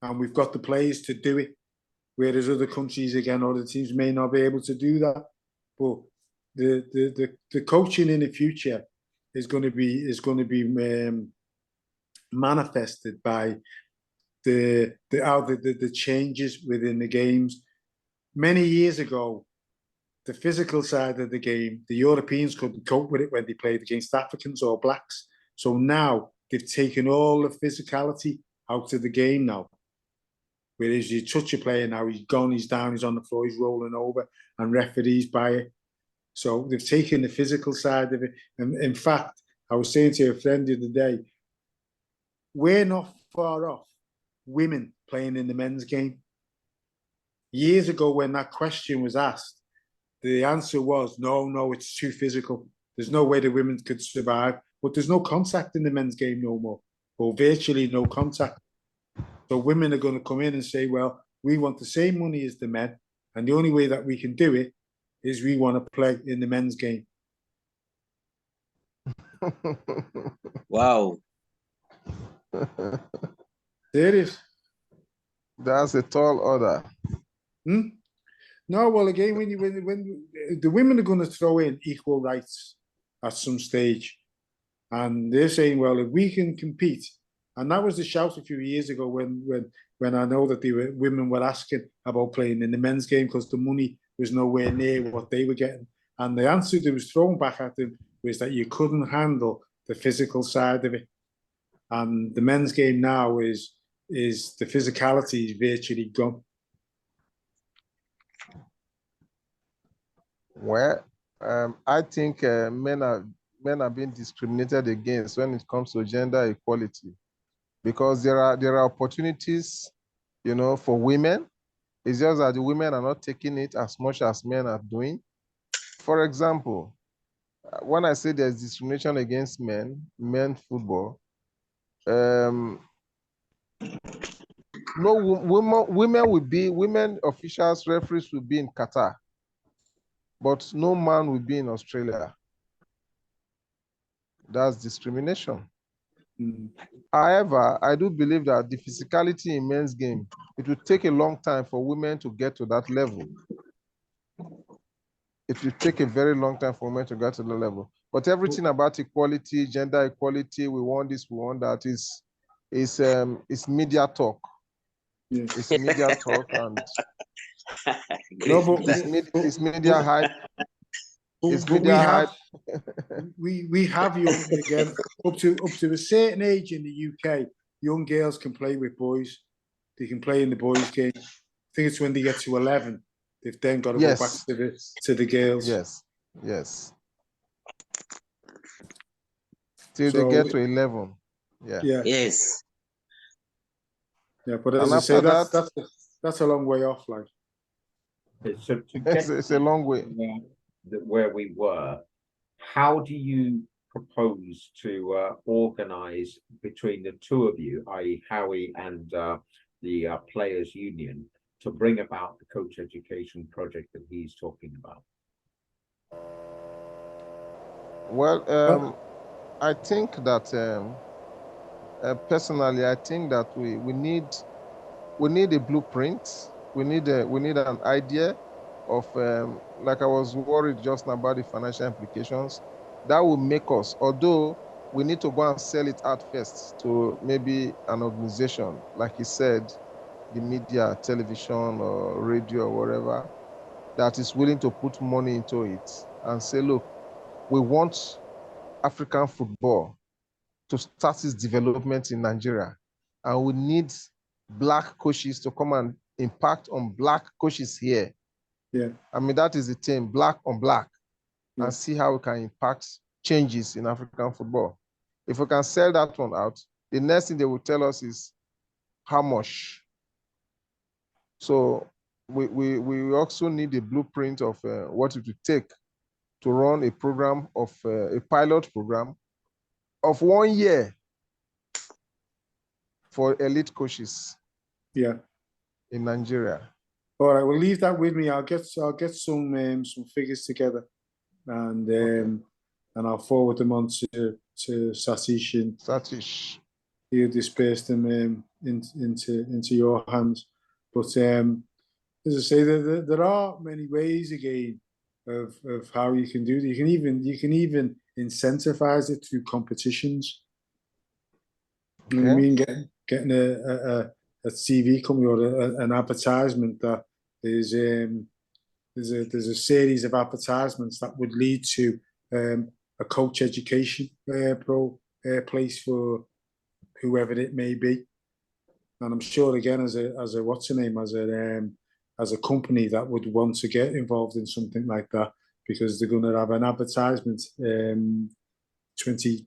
[SPEAKER 3] and we've got the players to do it. Whereas other countries, again, other teams may not be able to do that. But the coaching in the future is going to be manifested by the changes within the games. Many years ago, the physical side of the game, the Europeans couldn't cope with it when they played against Africans or blacks. So now they've taken all the physicality out of the game now. Whereas you touch a player now, he's gone, he's down, he's on the floor, he's rolling over, and referees by it. So they've taken the physical side of it. And in fact, I was saying to a friend the other day, we're not far off women playing in the men's game. Years ago, when that question was asked, the answer was, no, it's too physical. There's no way the women could survive. But there's no contact in the men's game no more, or virtually no contact. So women are going to come in and say, well, we want the same money as the men, and the only way that we can do it is we want to play in the men's game.
[SPEAKER 4] Wow.
[SPEAKER 3] Serious.
[SPEAKER 2] That's a tall order.
[SPEAKER 3] No, well, again, when the women are going to throw in equal rights at some stage, and they're saying, well, if we can compete, and that was the shout a few years ago when I know that women were asking about playing in the men's game because the money was nowhere near what they were getting, and the answer that was thrown back at them was that you couldn't handle the physical side of it, and the men's game now is the physicality is virtually gone.
[SPEAKER 2] Well, I think men are being discriminated against when it comes to gender equality, because there are opportunities, for women. It's just that the women are not taking it as much as men are doing. For example, when I say there's discrimination against men football, no women officials, referees will be in Qatar, but no man will be in Australia. That's discrimination. However, I do believe that the physicality in men's game, it will take a long time for women to get to that level. it will take a very long time for women to get to the level. But everything about equality, gender equality, we want this, we want that is media talk.
[SPEAKER 3] Yeah.
[SPEAKER 2] It's media talk and
[SPEAKER 3] No, but
[SPEAKER 2] it's media hype. It's
[SPEAKER 3] but
[SPEAKER 2] media hype.
[SPEAKER 3] we have young again up to a certain age in the UK. Young girls can play with boys. They can play in the boys' game. I think it's when they get to 11, they've then got to go back to the girls.
[SPEAKER 2] Yes, yes. Till they get to 11. Yeah.
[SPEAKER 4] Yes.
[SPEAKER 3] Yeah, but as
[SPEAKER 2] And
[SPEAKER 3] I say,
[SPEAKER 2] after
[SPEAKER 3] that's a long way off. Like,
[SPEAKER 1] So to get
[SPEAKER 2] it's a long way.
[SPEAKER 1] where we were, how do you propose to organize between the two of you, i.e. Howie and the Players Union, to bring about the coach education project that he's talking about?
[SPEAKER 2] Well, I think that personally, I think that we need a blueprint. We need an idea of like I was worried just now about the financial implications. That will make us, although we need to go and sell it out first to maybe an organization, like he said, the media, television or radio or whatever, that is willing to put money into it and say, look, we want African football to start its development in Nigeria. And we need Black coaches to come and impact on Black coaches here.
[SPEAKER 3] yeah.
[SPEAKER 2] I mean, that is the thing, Black on Black,
[SPEAKER 3] Yeah.
[SPEAKER 2] and see how we can impact changes in African football. If we can sell that one out, the next thing they will tell us is how much. So we also need a blueprint of what it would take to run a program of a pilot program of 1 year for elite coaches.
[SPEAKER 3] Yeah.
[SPEAKER 2] In Nigeria.
[SPEAKER 3] All right, we'll leave that with me. I'll get some figures together, and I'll forward them on to Satish, and he'll disperse them into your hands. But as I say, there are many ways again of how you can do it. You can even incentivize it through competitions. Okay. You know what I mean, getting a TV company or an advertisement that there's a series of advertisements that would lead to a coach education place for whoever it may be. And I'm sure again as a company that would want to get involved in something like that, because they're going to have an advertisement 20,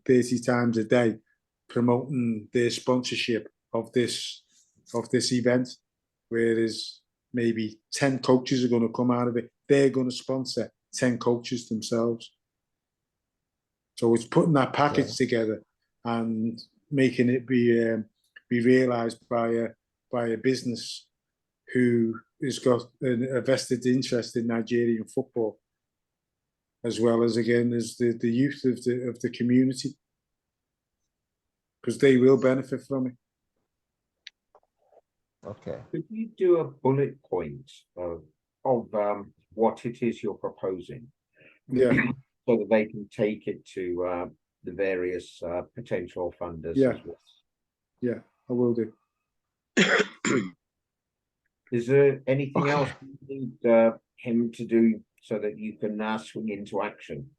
[SPEAKER 3] 30 times a day promoting their sponsorship of this event, whereas maybe 10 coaches are going to come out of it. They're going to sponsor 10 coaches themselves. So it's putting that package together and making it be realised by a business who has got a vested interest in Nigerian football, as well as again as the youth of the community, because they will benefit from it.
[SPEAKER 2] Okay.
[SPEAKER 1] Could you do a bullet point of what it is you're proposing?
[SPEAKER 3] Yeah.
[SPEAKER 1] So that they can take it to the various potential funders as well.
[SPEAKER 3] Yeah, I will do.
[SPEAKER 1] Is there anything else you need him to do so that you can now swing into action?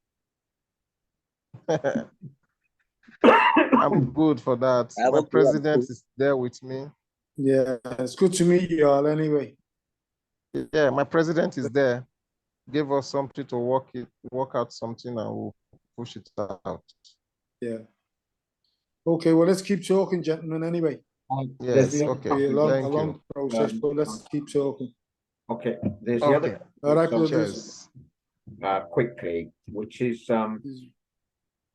[SPEAKER 2] I'm good for that. My president is there with me.
[SPEAKER 3] Yeah, it's good to meet you all anyway.
[SPEAKER 2] Yeah, my president is there. Give us something to work out something, and we'll push it out.
[SPEAKER 3] Yeah. Okay, well, let's keep talking, gentlemen, anyway.
[SPEAKER 2] Yes, okay.
[SPEAKER 3] Be a
[SPEAKER 2] Thank
[SPEAKER 3] long
[SPEAKER 2] you.
[SPEAKER 3] process, but let's keep talking.
[SPEAKER 1] Okay, there's the other.
[SPEAKER 3] All right, brothers.
[SPEAKER 1] Quickly, which is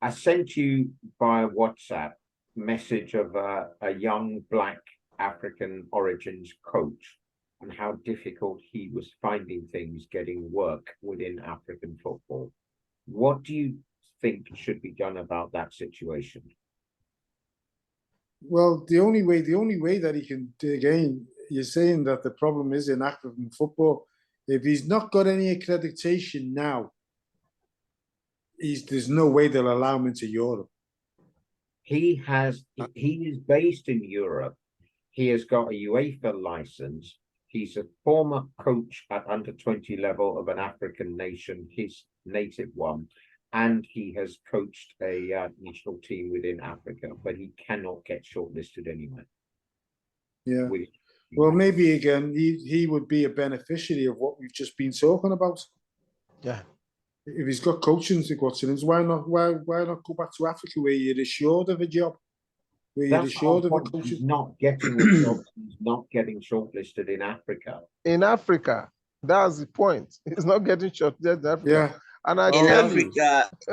[SPEAKER 1] I sent you by WhatsApp message of a young Black African origins coach and how difficult he was finding things getting work within African football. What do you think should be done about that situation?
[SPEAKER 3] Well, the only way that he can, again, you're saying that the problem is in African football. If he's not got any accreditation now, there's no way they'll allow him into Europe.
[SPEAKER 1] He is based in Europe. He has got a UEFA license. He's a former coach at under-20 level of an African nation, his native one, and he has coached a national team within Africa, but he cannot get shortlisted anyway.
[SPEAKER 3] Yeah. Well, maybe again, he would be a beneficiary of what we've just been talking about.
[SPEAKER 2] Yeah.
[SPEAKER 3] If he's got coaching requirements, why not go back to Africa where you're assured of a job? Where you're assured of a coach?
[SPEAKER 1] He's not getting a job. He's not getting shortlisted in Africa.
[SPEAKER 2] In Africa, that's the point. He's not getting shortlisted in Africa.
[SPEAKER 3] Yeah.
[SPEAKER 2] And I
[SPEAKER 4] In
[SPEAKER 2] tell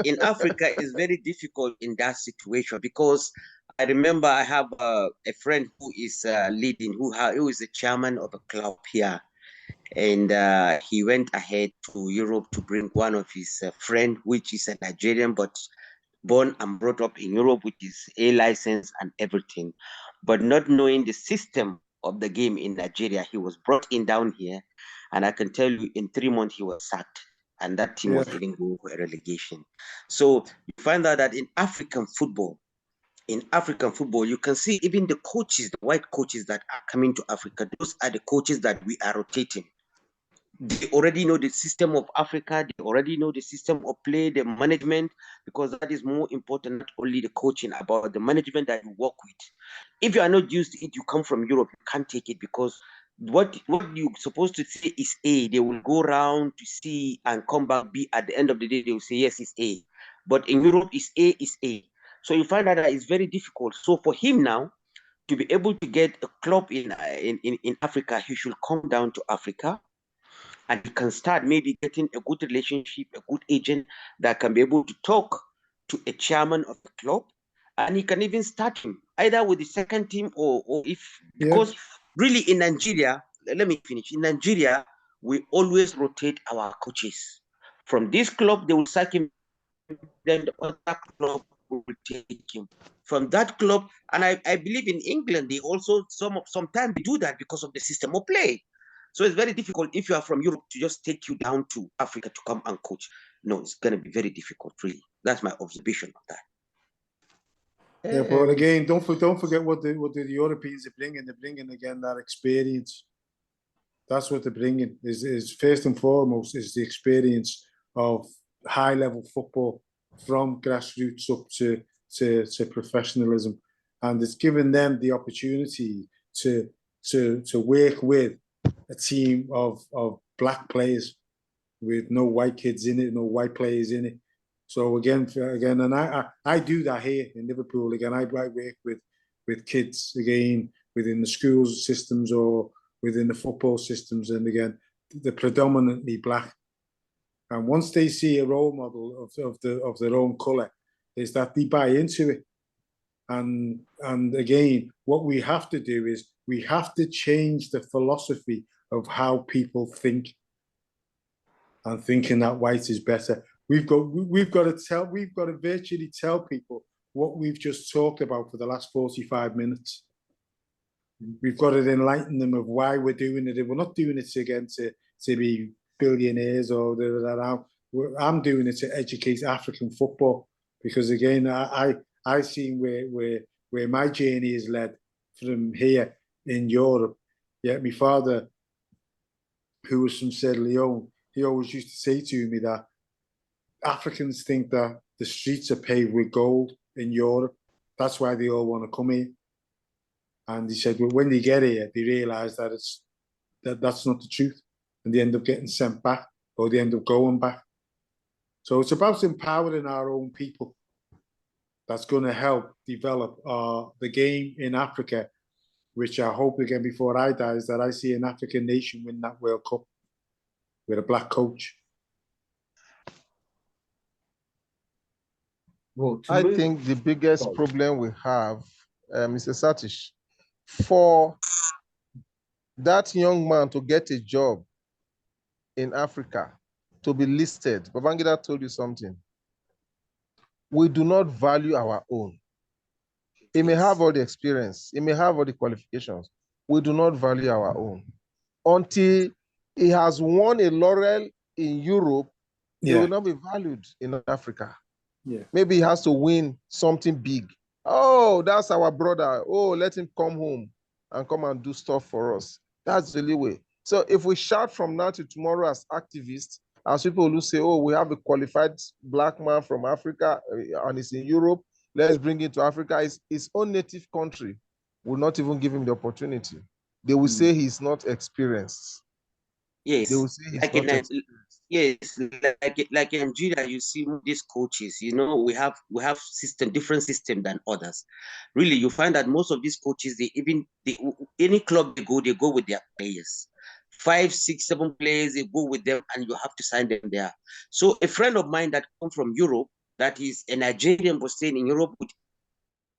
[SPEAKER 2] you,
[SPEAKER 4] Africa, it's very difficult in that situation because I remember I have a friend who is leading, who is the chairman of a club here, and he went ahead to Europe to bring one of his friend, which is a Nigerian but born and brought up in Europe, which is a license and everything, but not knowing the system of the game in Nigeria. He was brought in down here, and I can tell you in 3 months he was sacked, and that team was even going for a relegation. So you find out that in African football, you can see even the coaches, the white coaches that are coming to Africa, those are the coaches that we are rotating. They already know the system of Africa. They already know the system of play, the management, because that is more important, not only the coaching, about the management that you work with. If you are not used to it, you come from Europe, you can't take it, because what you're supposed to say is A. They will go around to C and come back B. At the end of the day, they will say, yes, it's A. But in Europe, it's A, is A. So you find out that it's very difficult. So for him now, to be able to get a club in Africa, he should come down to Africa, and he can start maybe getting a good relationship, a good agent that can be able to talk to a chairman of the club, and he can even start him either with the second team or if, because really in Nigeria, let me finish. In Nigeria, we always rotate our coaches. From this club, they will sack him, then the other club will take him. From that club, and I believe in England, they also sometimes they do that because of the system of play. So it's very difficult if you are from Europe to just take you down to Africa to come and coach. No, it's going to be very difficult, really. That's my observation of that.
[SPEAKER 3] Yeah, but again, don't forget what the Europeans are bringing. They're bringing again that experience. That's what they're bringing. Is first and foremost is the experience of high level football from grassroots up to professionalism, and it's given them the opportunity to work with a team of black players with no white kids in it, no white players in it. So again, and I do that here in Liverpool. Again, I work with kids again within the schools systems or within the football systems, and again, they're predominantly black. And once they see a role model of their own colour, is that they buy into it. And again, what we have to do is we have to change the philosophy of how people think, and thinking that white is better. We've got to virtually tell people what we've just talked about for the last 45 minutes. We've got to enlighten them of why we're doing it. We're not doing it again to be billionaires or I'm doing it to educate African football, because again, I seen where my journey is led from here in Europe. Yeah, my father, who was from Sierra Leone, he always used to say to me that Africans think that the streets are paved with gold in Europe. That's why they all want to come here. And he said, well, when they get here, they realise that that's not the truth, and they end up getting sent back, or they end up going back. So it's about empowering our own people. That's going to help develop the game in Africa, which I hope again before I die is that I see an African nation win that World Cup with a black coach.
[SPEAKER 1] Well,
[SPEAKER 2] I think the biggest problem we have, Mr. Satish, for that young man to get a job in Africa, to be listed, Babangida told you something. We do not value our own. He may have all the experience, he may have all the qualifications. We do not value our own until he has won a laurel in Europe, it
[SPEAKER 3] Yeah,
[SPEAKER 2] will not be valued in Africa.
[SPEAKER 3] yeah.
[SPEAKER 2] Maybe he has to win something big. Oh, that's our brother. Oh, let him come home and come and do stuff for us. That's the leeway. So if we shout from now to tomorrow as activists, as people who say, oh, we have a qualified black man from Africa and he's in Europe, let's bring him to Africa. His own native country will not even give him the opportunity. They will say he's not experienced.
[SPEAKER 4] Yes,
[SPEAKER 2] They will say he's
[SPEAKER 4] like
[SPEAKER 2] not
[SPEAKER 4] in
[SPEAKER 2] experienced.
[SPEAKER 4] yes, like in Nigeria, you see these coaches. You know, we have different system than others. Really, you find that most of these coaches, any club they go with their players. 5, 6, 7 players, they go with them, and you have to sign them there. So a friend of mine that come from Europe, that is a Nigerian but staying in Europe with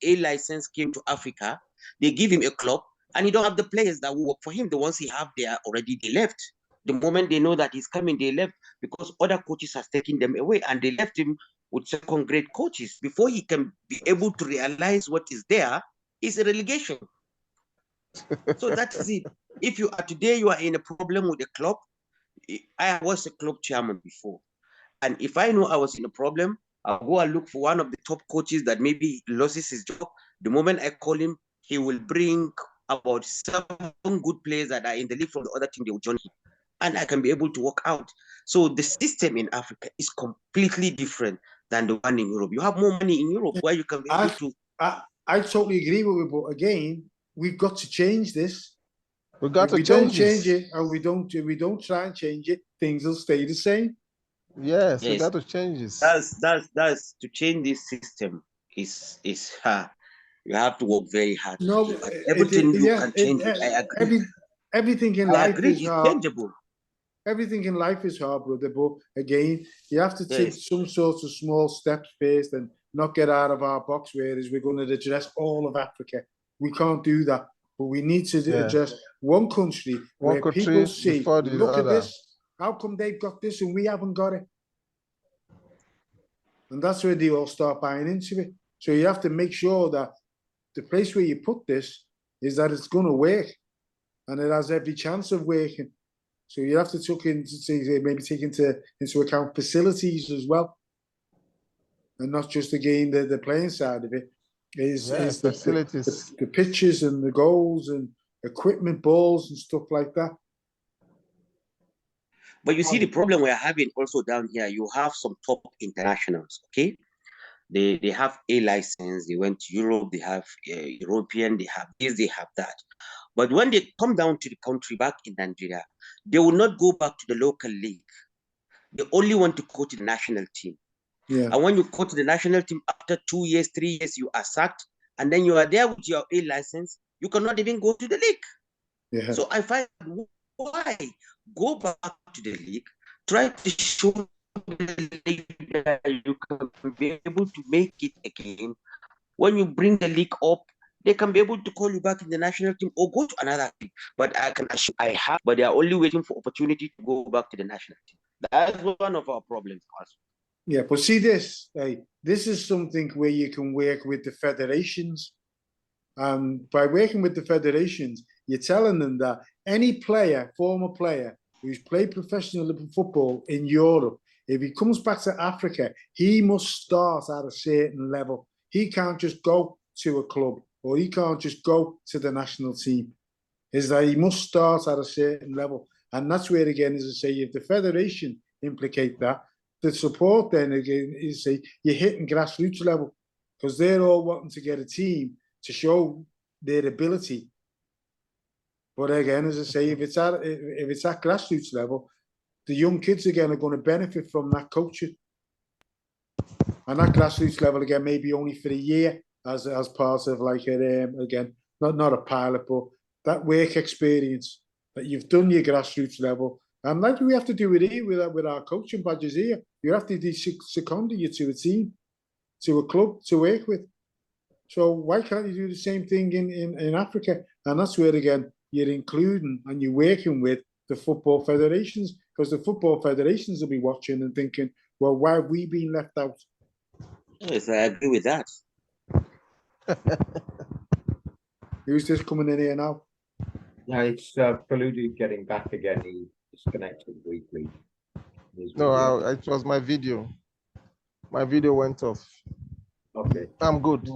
[SPEAKER 4] a license, came to Africa. They give him a club, and he don't have the players that will work for him. The ones he have there already, they left. The moment they know that he's coming, they left because other coaches have taken them away, and they left him with second-grade coaches. Before he can be able to realize what is there, is a relegation. So that's it. If you are today, you are in a problem with the club. I was a club chairman before. And if I know I was in a problem, I'll go and look for one of the top coaches that maybe loses his job. The moment I call him, he will bring about 7 good players that are in the league from the other team, they will join him. And I can be able to work out. So the system in Africa is completely different than the one in Europe. You have more money in Europe where you can be able to.
[SPEAKER 3] I totally agree with you, but again, we've got to change this.
[SPEAKER 2] We got
[SPEAKER 3] If
[SPEAKER 2] to
[SPEAKER 3] we don't
[SPEAKER 2] change
[SPEAKER 3] change it, and we don't try and change it, things will stay the same.
[SPEAKER 2] Yes, we
[SPEAKER 4] Yes,
[SPEAKER 2] got to change this.
[SPEAKER 4] that's to change this system is you have to work very hard.
[SPEAKER 3] No,
[SPEAKER 4] Everything you can change it. I agree.
[SPEAKER 3] everything in
[SPEAKER 4] I
[SPEAKER 3] life
[SPEAKER 4] agree.
[SPEAKER 3] is
[SPEAKER 4] It's
[SPEAKER 3] hard.
[SPEAKER 4] changeable.
[SPEAKER 3] Everything in life is hard, brother. But again, you have to take
[SPEAKER 4] Yes.
[SPEAKER 3] some sorts of small steps first and not get out of our box. Whereas we're going to address all of Africa, we can't do that. But we need to address one country where people see, look at this. How come they've got this and we haven't got it? And that's where they all start buying into it. So you have to make sure that the place where you put this is that it's going to work, and it has every chance of working. So you have to maybe take into account facilities as well, and not just again the playing side of it. Is
[SPEAKER 2] Facilities.
[SPEAKER 3] The pitches and the goals and equipment, balls and stuff like that.
[SPEAKER 4] But you see, the problem we're having also down here, you have some top internationals, okay? They have a license, they went to Europe, they have European, they have this, they have that. But when they come down to the country back in Nigeria, they will not go back to the local league. They only want to go to the national team.
[SPEAKER 3] Yeah.
[SPEAKER 4] And when you go to the national team, after 2 years, 3 years, you are sacked, and then you are there with your A license, you cannot even go to the league.
[SPEAKER 3] Yeah.
[SPEAKER 4] So I find, why go back to the league, try to show the league that you can be able to make it again. When you bring the league up, they can be able to call you back in the national team or go to another league. But I can assure I have, but they are only waiting for opportunity to go back to the national team. That's one of our problems.
[SPEAKER 3] Yeah, but see this, this is something where you can work with the federations. By working with the federations, you're telling them that any player, former player, who's played professional football in Europe, if he comes back to Africa, he must start at a certain level. He can't just go to a club, or he can't just go to the national team. Is that he must start at a certain level. And that's where, again, as I say, if the federation implicate that, the support then, again, is say you're hitting grassroots level, because they're all wanting to get a team to show their ability. But again, as I say, if it's at grassroots level, the young kids again are going to benefit from that coaching. And that grassroots level again, maybe only for a year as part of like again, not a pilot, but that work experience that you've done your grassroots level. And like we have to do it here with our coaching badges here. You have to second you to a team, to a club to work with. So why can't you do the same thing in Africa? And that's where, again, you're including and you're working with the football federations, because the football federations will be watching and thinking, well, why have we been left out?
[SPEAKER 4] Yes, I agree with that.
[SPEAKER 3] Who's this coming in here now?
[SPEAKER 1] Yeah, it's Faludu getting back again. He disconnected briefly. His
[SPEAKER 2] No,
[SPEAKER 1] video.
[SPEAKER 2] it was my video. My video went off.
[SPEAKER 1] Okay.
[SPEAKER 2] I'm good.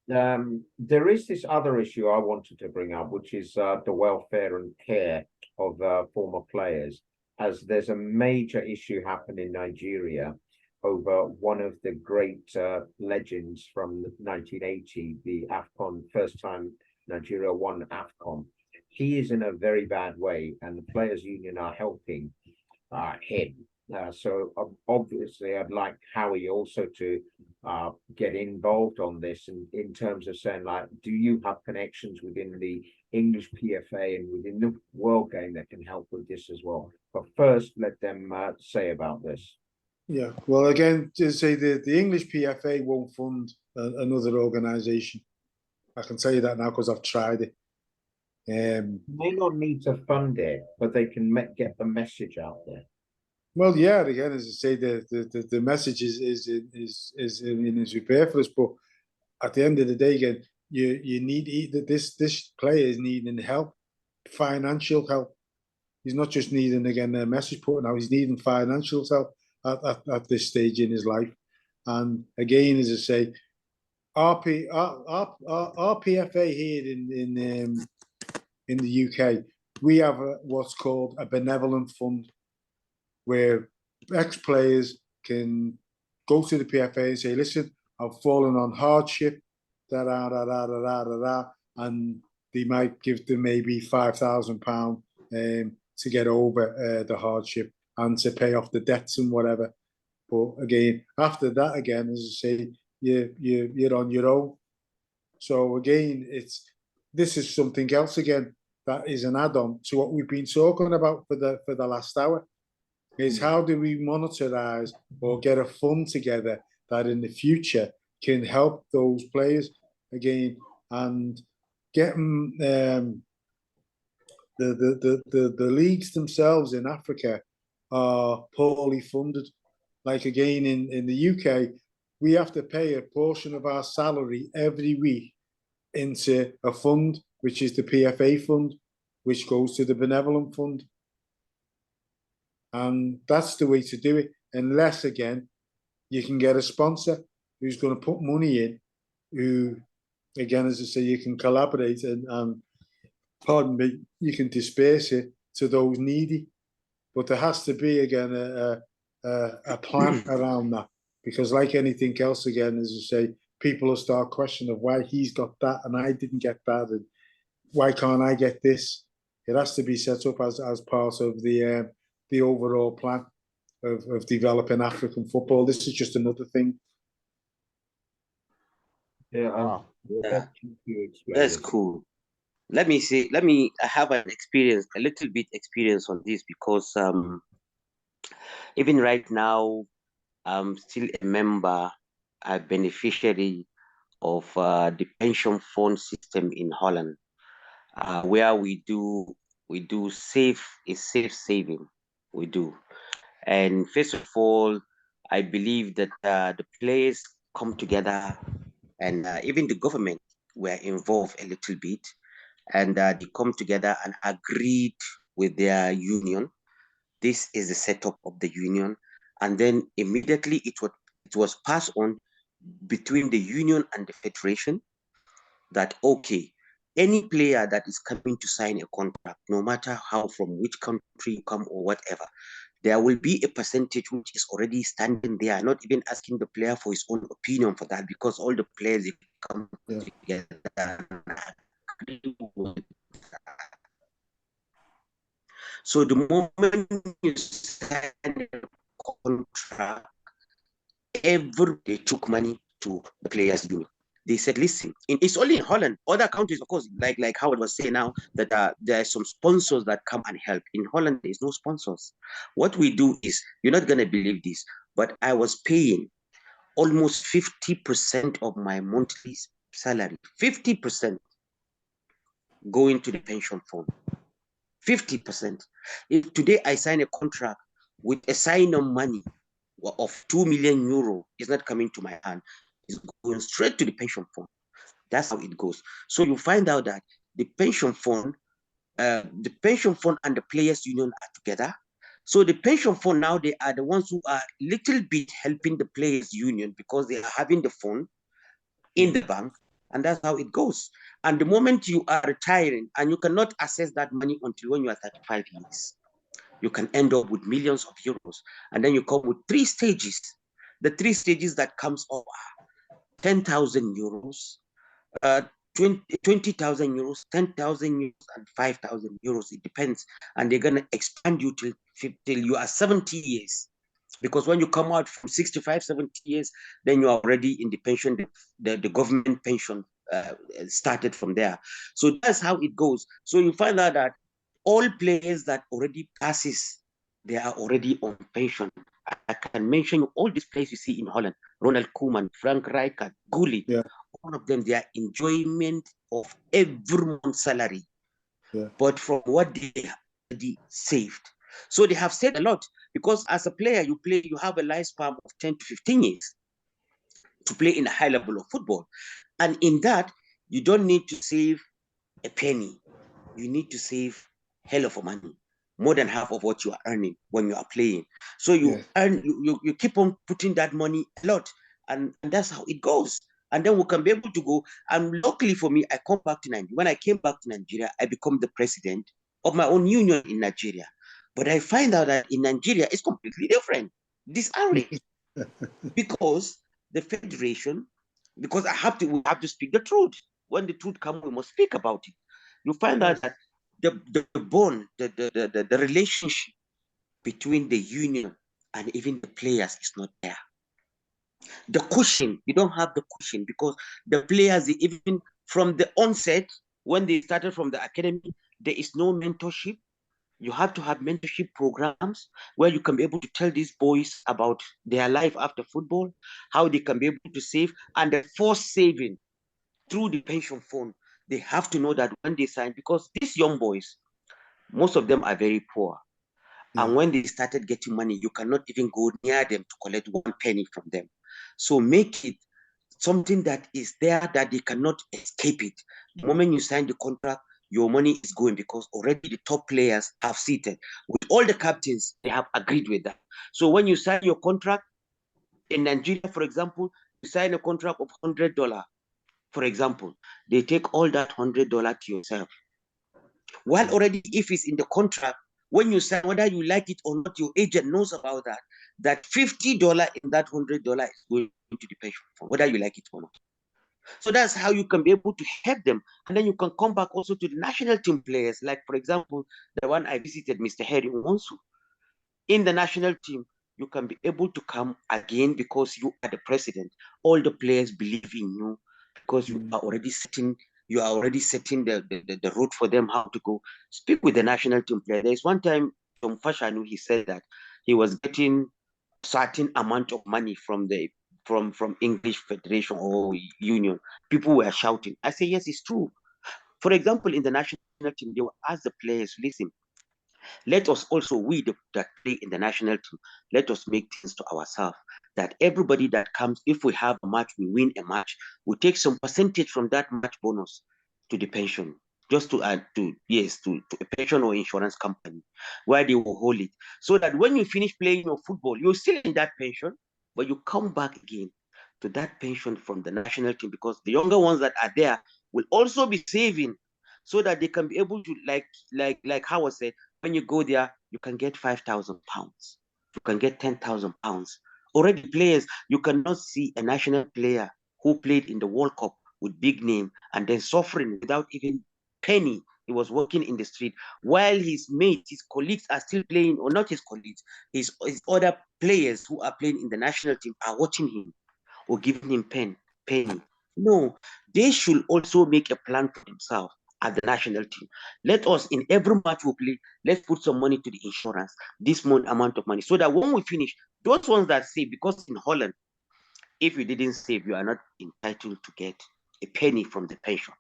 [SPEAKER 1] There is this other issue I wanted to bring up, which is the welfare and care of former players, as there's a major issue happening in Nigeria over one of the great legends from 1980, the AFCON, first time Nigeria won AFCON. He is in a very bad way, and the Players Union are helping him. So obviously, I'd like Howie also to get involved on this in terms of saying, like, do you have connections within the English PFA and within the World Game that can help with this as well? But first, let them say about this.
[SPEAKER 3] Yeah, well, again, to say the English PFA won't fund another organisation. I can tell you that now because I've tried it.
[SPEAKER 1] May not need to fund it, but they can get the message out there.
[SPEAKER 3] Well, yeah, again, as I say, the message is superfluous, but at the end of the day, again, you need this player is needing help, financial help. He's not just needing again a message put out; he's needing financial help at this stage in his life. And again, as I say, our PFA here in the UK, we have what's called a benevolent fund, where ex-players can go to the PFA and say, listen, I've fallen on hardship, and they might give them maybe £5,000 to get over the hardship and to pay off the debts and whatever. But again, after that, again, as I say, you're on your own. So again, this is something else again that is an add-on to what we've been talking about for the last hour. Is how do we monetize or get a fund together that in the future can help those players again and get them the leagues themselves in Africa are poorly funded. Like again in the UK, we have to pay a portion of our salary every week into a fund, which is the PFA fund, which goes to the benevolent fund. And that's the way to do it, unless, again, you can get a sponsor who's going to put money in, who, again, as I say, you can collaborate and pardon me, you can disperse it to those needy. But there has to be, again, a plan around that, because like anything else, again, as I say, people will start questioning of why he's got that and I didn't get that, and why can't I get this? It has to be set up as part of the overall plan of developing African football. This is just another thing.
[SPEAKER 1] Yeah,
[SPEAKER 4] yeah. That's cool. Let me have an experience, a little bit experience on this, because even right now, I'm still a member, a beneficiary of the pension fund system in Holland, where we do safe saving. We do. And first of all, I believe that the players come together, and even the government were involved a little bit, and they come together and agreed with their union. This is the setup of the union, and then immediately it was passed on between the union and the federation that, okay, any player that is coming to sign a contract, no matter how, from which country you come or whatever, there will be a percentage which is already standing there, not even asking the player for his own opinion for that, because all the players come together. So the moment you sign a contract, they took money to the players' union. They said, listen, it's only in Holland. Other countries, of course, like Howard was saying now, that there are some sponsors that come and help. In Holland, there's no sponsors. What we do is, you're not going to believe this, but I was paying almost 50% of my monthly salary, 50% going to the pension fund. 50%. If today I sign a contract with a sign-on money of 2 million euro, it's not coming to my hand. It's going straight to the pension fund. That's how it goes. So you find out that the pension fund the pension fund and the players union are together. So the pension fund now, they are the ones who are little bit helping the players union because they are having the fund in the bank, and that's how it goes. And the moment you are retiring, and you cannot access that money until when you are 35 years, you can end up with millions of euros. And then you come with 3 stages. The 3 stages that comes up are 10,000 euros, 20,000 euros, 10,000 euros, and 5,000 euros. It depends. And they're going to expand you till you are 70 years. Because when you come out from 65, 70 years, then you are already in the pension, the government pension started from there. So that's how it goes. So you find out that all players that already passes, they are already on pension. I can mention all these players you see in Holland: Ronald Koeman, Frank Rijkaard, Gullit.
[SPEAKER 3] Yeah.
[SPEAKER 4] All of them, they are enjoyment of every month's salary,
[SPEAKER 3] Yeah.
[SPEAKER 4] but from what they already saved. So they have saved a lot, because as a player, you have a lifespan of 10 to 15 years to play in a high level of football. And in that, you don't need to save a penny. You need to save hell of a money, more than half of what you are earning when you are playing. So you earn, you keep on putting that money a lot, and that's how it goes. And then we can be able to go. And luckily for me, I come back to Nigeria. When I came back to Nigeria, I become the president of my own union in Nigeria. But I find out that in Nigeria, it's completely different. Disarray. Because the federation, because we have to speak the truth. When the truth comes, we must speak about it. You find out that the bond, the relationship between the union and even the players is not there. The cushion, you don't have the cushion, because the players, even from the onset, when they started from the academy, there is no mentorship. You have to have mentorship programs where you can be able to tell these boys about their life after football, how they can be able to save, and the forced saving through the pension fund. They have to know that when they sign, because these young boys, most of them are very poor. And when they started getting money, you cannot even go near them to collect 1 penny from them. So make it something that is there that they cannot escape it. The moment you sign the contract, your money is going, because already the top players have seated. With all the captains, they have agreed with that. So when you sign your contract in Nigeria, for example, you sign a contract of $100, for example, they take all that $100 to yourself. While already, if it's in the contract, when you sign, whether you like it or not, your agent knows about that $50 in that $100 is going to the pension fund, whether you like it or not. So that's how you can be able to help them. And then you can come back also to the national team players. Like, for example, the one I visited, Mr. Harry Nwansu. In the national team, you can be able to come again because you are the president. All the players believe in you because you are already setting the route for them how to go. Speak with the national team player. There's one time, Tom Fashanu, he said that he was getting a certain amount of money from English Federation or Union. People were shouting. I say, yes, it's true. For example, in the national team, they will ask the players, listen, let us also, that play in the national team, let us make things to ourselves. That everybody that comes, if we have a match, we win a match, we take some percentage from that match bonus to the pension, just to add to a pension or insurance company, where they will hold it. So that when you finish playing your football, you're still in that pension, but you come back again to that pension from the national team, because the younger ones that are there will also be saving, so that they can be able to, like Howard said, when you go there, you can get £5,000. You can get £10,000. Already players, you cannot see a national player who played in the World Cup with big name and then suffering without even penny. He was working in the street while his mates, his colleagues are still playing, or not his colleagues, his other players who are playing in the national team are watching him or giving him penny. No, they should also make a plan for themselves at the national team. Let us, in every match we play, let's put some money to the insurance, this amount of money, so that when we finish, those ones that save, because in Holland, if you didn't save, you are not entitled to get a penny from the pension.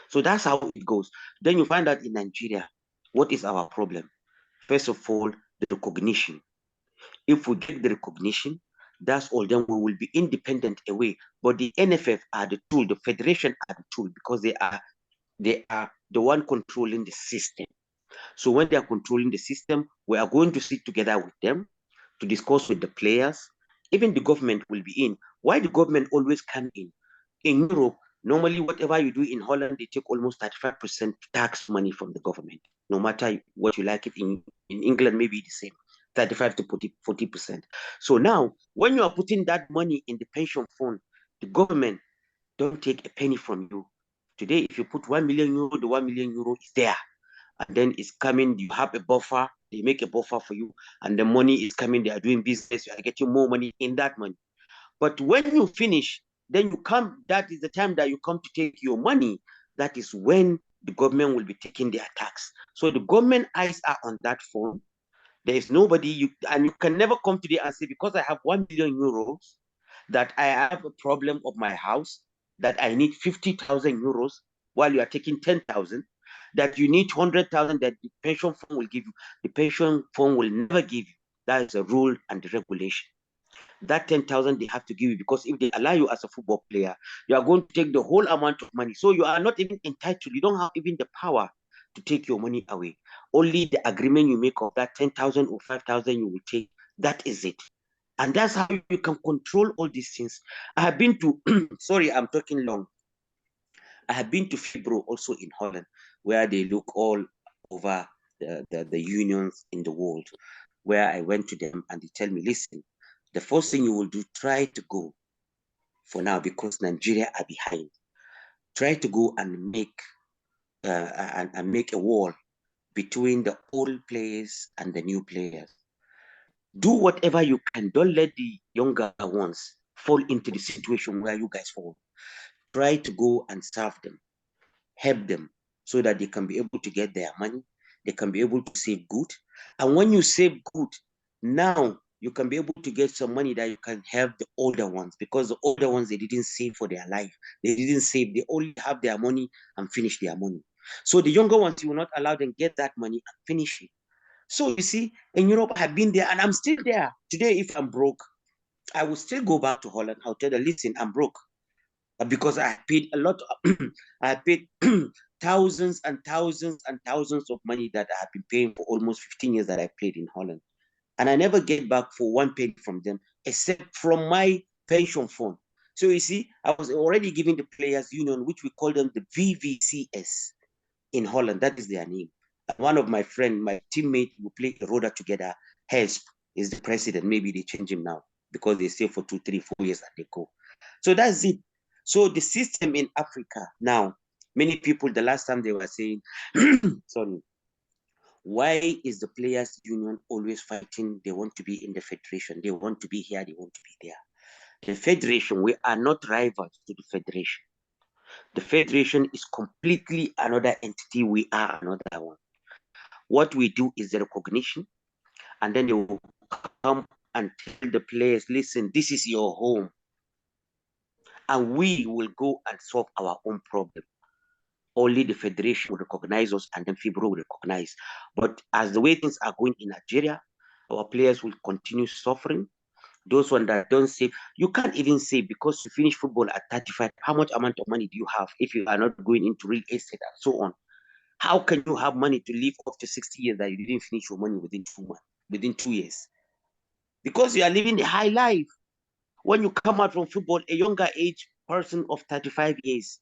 [SPEAKER 4] So that's how it goes. Then you find out in Nigeria, what is our problem? First of all, the recognition. If we get the recognition, that's all, then we will be independent away. But the NFF are the tool, the federation are the tool, because they are the one controlling the system. So when they are controlling the system, we are going to sit together with them to discuss with the players. Even the government will be in. Why the government always come in? In Europe, normally whatever you do in Holland, they take almost 35% tax money from the government. No matter what you like it, in England, maybe the same, 35 to 40%. So now, when you are putting that money in the pension fund, the government don't take a penny from you. Today, if you put 1 million euro, the 1 million euro is there. And then it's coming, you have a buffer, they make a buffer for you, and the money is coming, they are doing business, you are getting more money in that money. But when you finish, then you come, that is the time that you come to take your money. That is when the government will be taking their tax. So the government eyes are on that phone. There is nobody, and you can never come today and say, because I have 1 million euros, that I have a problem of my house, that I need 50,000 euros while you are taking 10,000, that you need 100,000 that the pension fund will give you. The pension fund will never give you. That is a rule and the regulation. That 10,000 they have to give you, because if they allow you as a football player, you are going to take the whole amount of money. So you are not even entitled. You don't have even the power to take your money away. Only the agreement you make of that 10,000 or 5,000 you will take. That is it. And that's how you can control all these things. I have been to, sorry, I'm talking long. I have been to Fibro also in Holland, where they look all over the unions in the world, where I went to them and they tell me, listen, the first thing you will do, try to go for now, because Nigeria are behind. Try to go and make make a wall between the old players and the new players. Do whatever you can. Don't let the younger ones fall into the situation where you guys fall. Try to go and serve them, help them, so that they can be able to get their money. They can be able to save good. And when you save good, now you can be able to get some money that you can help the older ones, because the older ones, they didn't save for their life. They didn't save. They only have their money and finish their money. So the younger ones, you will not allow them get that money and finish it. So you see, in Europe, I have been there and I'm still there. Today, if I'm broke, I will still go back to Holland. I'll tell them, listen, I'm broke. Because I paid a lot. I paid thousands and thousands and thousands of money that I have been paying for almost 15 years that I played in Holland. And I never get back for one penny from them, except from my pension fund. So you see, I was already giving the players union, which we call them the VVCS in Holland. That is their name. And one of my friend, my teammate, who played the Roda together, Hesp, is the president. Maybe they change him now because they stay for 2, 3, 4 years and they go. So that's it. So the system in Africa now, many people, the last time they were saying, sorry, why is the players union always fighting? They want to be in the federation. They want to be here. They want to be there. The federation, we are not rivals to the federation. The federation is completely another entity. We are another one. What we do is the recognition, and then they will come and tell the players, listen, this is your home. And we will go and solve our own problem. Only the federation will recognize us, and then FIBRO will recognize. But as the way things are going in Nigeria, our players will continue suffering. Those ones that don't save, you can't even save, because you finish football at 35. How much amount of money do you have if you are not going into real estate and so on? How can you have money to live up to 60 years that you didn't finish your money within 2 months, within 2 years? Because you are living a high life. When you come out from football, a younger age person of 35 years,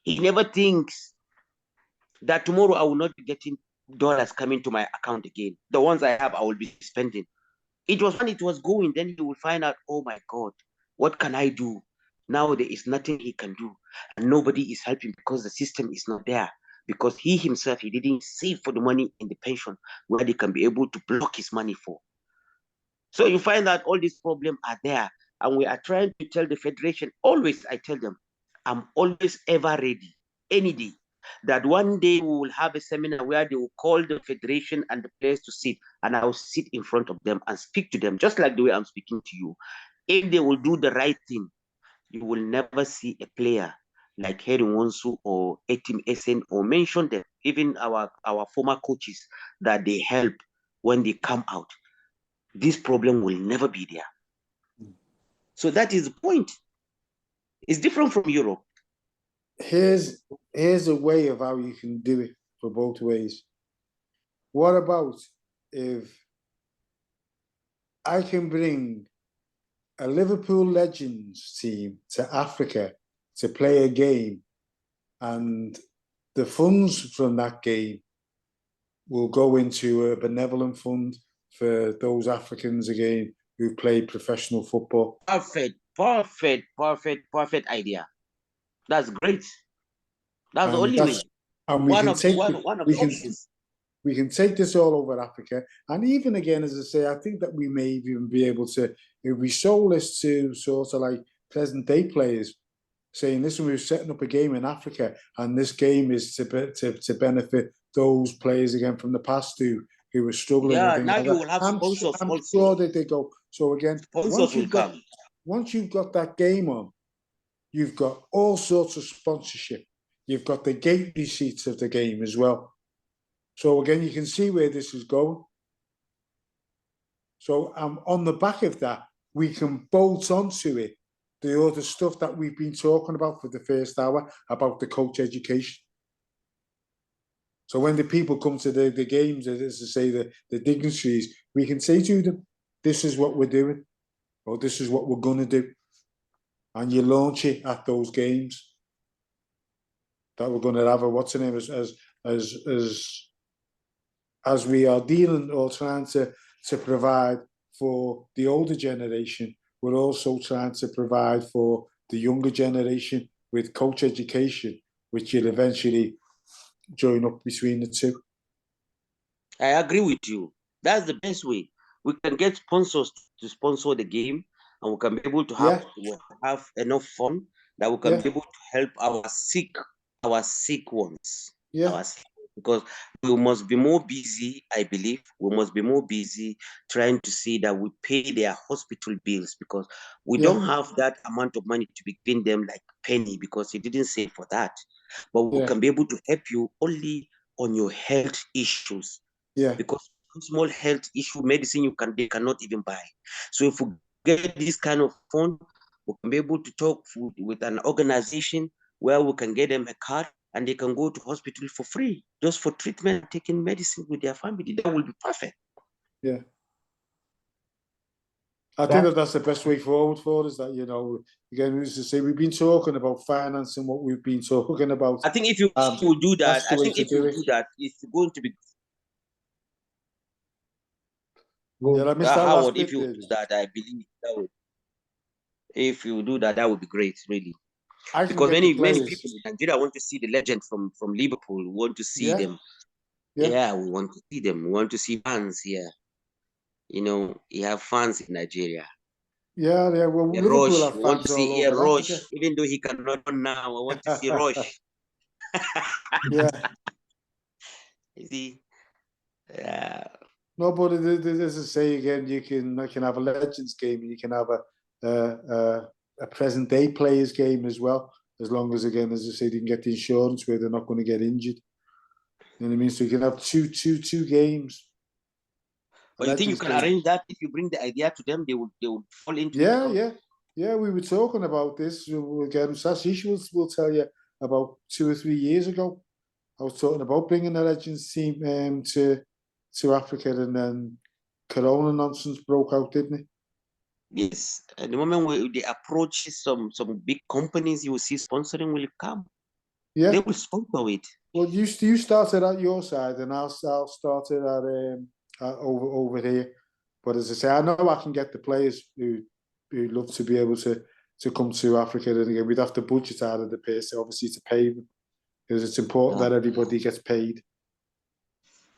[SPEAKER 4] he never thinks that tomorrow I will not be getting dollars coming to my account again. The ones I have, I will be spending. It was when it was going, then he will find out, oh my God, what can I do? Now there is nothing he can do. And nobody is helping because the system is not there. Because he himself, he didn't save for the money in the pension where they can be able to block his money for. So you find that all these problems are there. And we are trying to tell the federation, always I tell them, I'm always ever ready, any day, that one day we will have a seminar where they will call the federation and the players to sit, and I will sit in front of them and speak to them, just like the way I'm speaking to you. If they will do the right thing, you will never see a player like Harry Wonsu or Etim Esen or mention them, even our former coaches that they help when they come out. This problem will never be there. So that is the point. It's different from Europe.
[SPEAKER 3] here's a way of how you can do it for both ways. What about if I can bring a Liverpool Legends team to Africa to play a game, and the funds from that game will go into a benevolent fund for those Africans again who play professional football.
[SPEAKER 4] Perfect idea. That's great. That's the only way.
[SPEAKER 3] And we can take
[SPEAKER 4] one of the options.
[SPEAKER 3] We can take this all over Africa. And even again, as I say, I think that we may even be able to, if we sold this to sort of like present day players, saying, listen, we're setting up a game in Africa, and this game is to benefit those players again from the past who were struggling.
[SPEAKER 4] Yeah, now you will have sponsors
[SPEAKER 3] I'm
[SPEAKER 4] also.
[SPEAKER 3] sure that they go. So again,
[SPEAKER 4] sponsors will come.
[SPEAKER 3] Once you've got that game on, you've got all sorts of sponsorship. You've got the gate receipts of the game as well. So again, you can see where this is going. So on the back of that, we can bolt onto it the other stuff that we've been talking about for the first hour about the coach education. So when the people come to the games, as I say, the dignitaries, we can say to them, this is what we're doing, or this is what we're going to do. And you launch it at those games that we're going to have, what's the name, as we are dealing or trying to provide for the older generation, we're also trying to provide for the younger generation with coach education, which will eventually join up between the two.
[SPEAKER 4] I agree with you. That's the best way. We can get sponsors to sponsor the game, and we can be able to have enough fun that we can be able to help our sick ones.
[SPEAKER 3] Yeah.
[SPEAKER 4] Because we must be more busy, I believe. We must be more busy trying to see that we pay their hospital bills, because we don't have that amount of money to be giving them like penny, because he didn't say for that. But we can be able to help you only on your health issues.
[SPEAKER 3] Yeah.
[SPEAKER 4] Because small health issue medicine they cannot even buy. So if we get this kind of fund, we can be able to talk with an organization where we can get them a card, and they can go to hospital for free, just for treatment, taking medicine with their family. That will be perfect.
[SPEAKER 3] Yeah. I think that's the best way forward for us. That, you know, again, as I say, we've been talking about finance and what we've been talking about.
[SPEAKER 4] I think if you will do that, it's going to be.
[SPEAKER 3] Yeah, I missed that
[SPEAKER 4] Howard,
[SPEAKER 3] last bit,
[SPEAKER 4] if you do that, I believe that would. If you do that, that would be great, really. Because many people in Nigeria want to see the legend from Liverpool. We want to see them. Yeah, we want to see them. We want to see fans here. You know, you have fans in Nigeria.
[SPEAKER 3] Yeah. Well, Liverpool have fans.
[SPEAKER 4] We want to see
[SPEAKER 3] Rush,
[SPEAKER 4] even though he cannot run now. I want to see Rush.
[SPEAKER 3] Yeah.
[SPEAKER 4] You see? Yeah.
[SPEAKER 3] No, but as I say again, you can have a Legends game, and you can have a present day players game as well, as long as, again, as I say, they can get the insurance where they're not going to get injured. You know what I mean? So you can have two games.
[SPEAKER 4] But you think you can arrange that if you bring the idea to them, they would fall into it?
[SPEAKER 3] Yeah. We were talking about this again. Sash will tell you about 2 or 3 years ago. I was talking about bringing the Legends team to Africa, and then Corona nonsense broke out, didn't it?
[SPEAKER 4] Yes. At the moment they approach some big companies, you will see sponsoring will come.
[SPEAKER 3] Yeah.
[SPEAKER 4] They will sponsor it.
[SPEAKER 3] Well, you started at your side, and I'll start it at over here. But as I say, I know I can get the players who love to be able to come to Africa, and again, we'd have to budget out of the pay, obviously, to pay them, because it's important that everybody gets paid,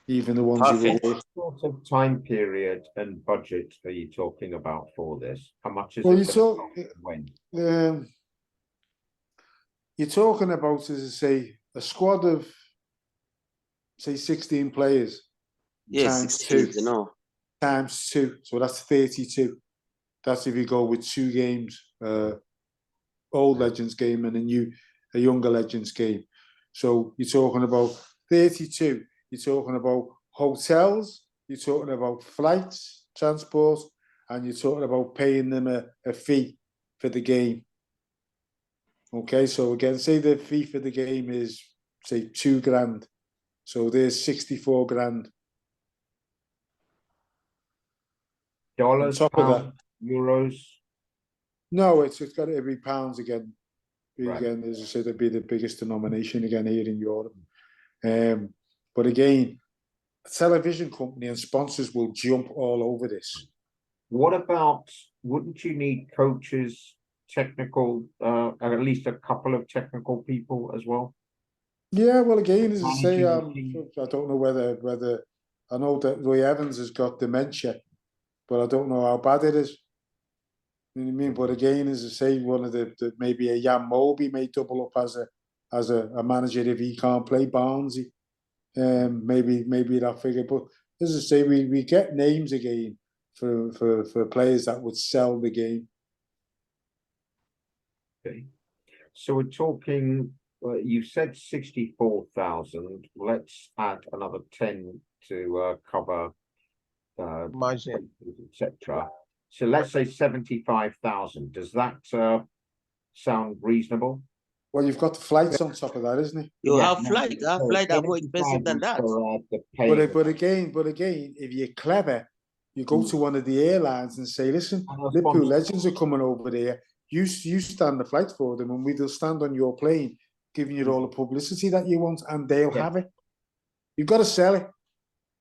[SPEAKER 3] even the ones who work.
[SPEAKER 1] What sort of time period and budget are you talking about for this? How much is it going to cost when?
[SPEAKER 3] You're talking about, as I say, a squad of, say, 16 players.
[SPEAKER 4] Yes,
[SPEAKER 3] times
[SPEAKER 4] 16,
[SPEAKER 3] two. Times 2. So that's 32. That's if you go with 2 games, old Legends game and a younger Legends game. So you're talking about 32. You're talking about hotels. You're talking about flights, transport, and you're talking about paying them a fee for the game. Okay, so again, say the fee for the game is say £2,000, so there's 64 grand.
[SPEAKER 1] Dollars,
[SPEAKER 3] top of that,
[SPEAKER 1] pounds, euros.
[SPEAKER 3] no, it's got to be pounds again.
[SPEAKER 1] Right.
[SPEAKER 3] Again, as I said, it'd be the biggest denomination again here in Europe. But again, a television company and sponsors will jump all over this.
[SPEAKER 1] What about, wouldn't you need coaches, technical, at least a couple of technical people as well?
[SPEAKER 3] Yeah, well, again, as I say,
[SPEAKER 1] Managing the team.
[SPEAKER 3] I don't know whether I know that Roy Evans has got dementia, but I don't know how bad it is. You know what I mean? But again, as I say, one of the maybe a Jan Moby may double up as a manager if he can't play Barnsley. Maybe that figure. But as I say, we get names again for players that would sell the game.
[SPEAKER 1] Okay. So we're talking, you said 64,000. Let's add another 10 to cover
[SPEAKER 2] Margin.
[SPEAKER 1] etc. So let's say 75,000. Does that sound reasonable?
[SPEAKER 3] Well, you've got the flights on top of that, isn't it?
[SPEAKER 4] You
[SPEAKER 1] Yeah,
[SPEAKER 4] have
[SPEAKER 1] no,
[SPEAKER 4] flights. Our
[SPEAKER 1] so
[SPEAKER 4] flights are more expensive
[SPEAKER 1] 75
[SPEAKER 4] than
[SPEAKER 1] is
[SPEAKER 4] that.
[SPEAKER 1] for, the pay.
[SPEAKER 3] But again, if you're clever, you go to one of the airlines and say, "Listen,
[SPEAKER 1] And a
[SPEAKER 3] Liverpool
[SPEAKER 1] sponsor.
[SPEAKER 3] legends are coming over there. You stand the flight for them, and we'll stand on your plane, giving you all the publicity that you want, and they'll
[SPEAKER 1] Yeah.
[SPEAKER 3] have it." You've got to sell it.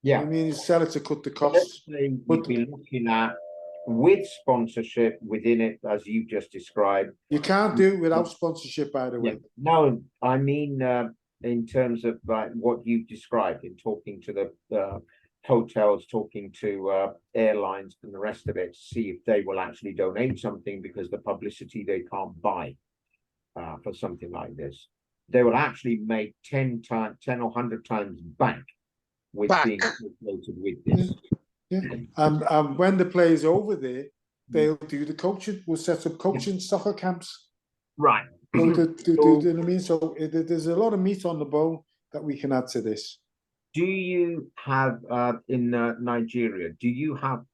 [SPEAKER 1] Yeah.
[SPEAKER 3] I mean, you sell it to cut the
[SPEAKER 1] So let's
[SPEAKER 3] costs.
[SPEAKER 1] say
[SPEAKER 3] But
[SPEAKER 1] we'd be looking at, with sponsorship within it, as you just described.
[SPEAKER 3] you can't do it without sponsorship, by the way.
[SPEAKER 1] Yeah. No, I mean, in terms of like what you've described in talking to the hotels, talking to airlines and the rest of it, to see if they will actually donate something, because the publicity they can't buy for something like this. They will actually make 10 or 100 times back with being associated with this.
[SPEAKER 3] Yeah. And when the players over there, they'll do the coaching. We'll set up coaching soccer camps.
[SPEAKER 1] Right.
[SPEAKER 3] So you know what I mean? So there's a lot of meat on the bone that we can add to this.
[SPEAKER 1] Do you have in Nigeria? Do you have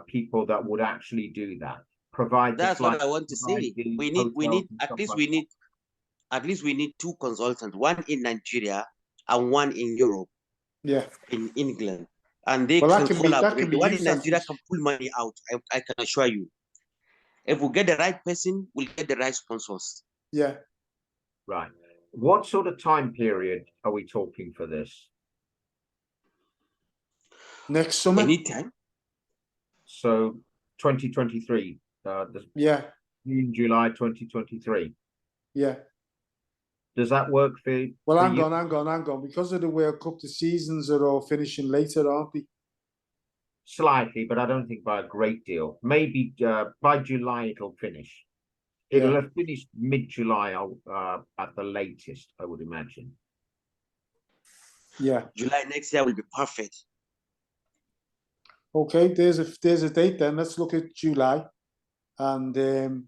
[SPEAKER 1] people that would actually do that? Provide.
[SPEAKER 4] That's what I want to say. We need at least we need two consultants, one in Nigeria and one in Europe.
[SPEAKER 3] Yeah.
[SPEAKER 4] In England, and they
[SPEAKER 3] well,
[SPEAKER 4] can collaborate. The one in
[SPEAKER 3] used
[SPEAKER 4] Nigeria can pull money out. I can assure you. If we get the right person, we'll get the right sponsors.
[SPEAKER 3] Yeah.
[SPEAKER 1] Right. What sort of time period are we talking for this?
[SPEAKER 3] Next summer.
[SPEAKER 4] Anytime.
[SPEAKER 1] So 2023.
[SPEAKER 3] Yeah.
[SPEAKER 1] June, July 2023.
[SPEAKER 3] Yeah.
[SPEAKER 1] Does that work for you?
[SPEAKER 3] Well, hang on. Because of the World Cup, the seasons are all finishing later, aren't they?
[SPEAKER 1] Slightly, but I don't think by a great deal. Maybe by July it'll finish. It'll have finished mid-July at the latest, I would imagine.
[SPEAKER 3] Yeah.
[SPEAKER 4] July next year will be perfect.
[SPEAKER 3] Okay, there's a date then. Let's look at July, and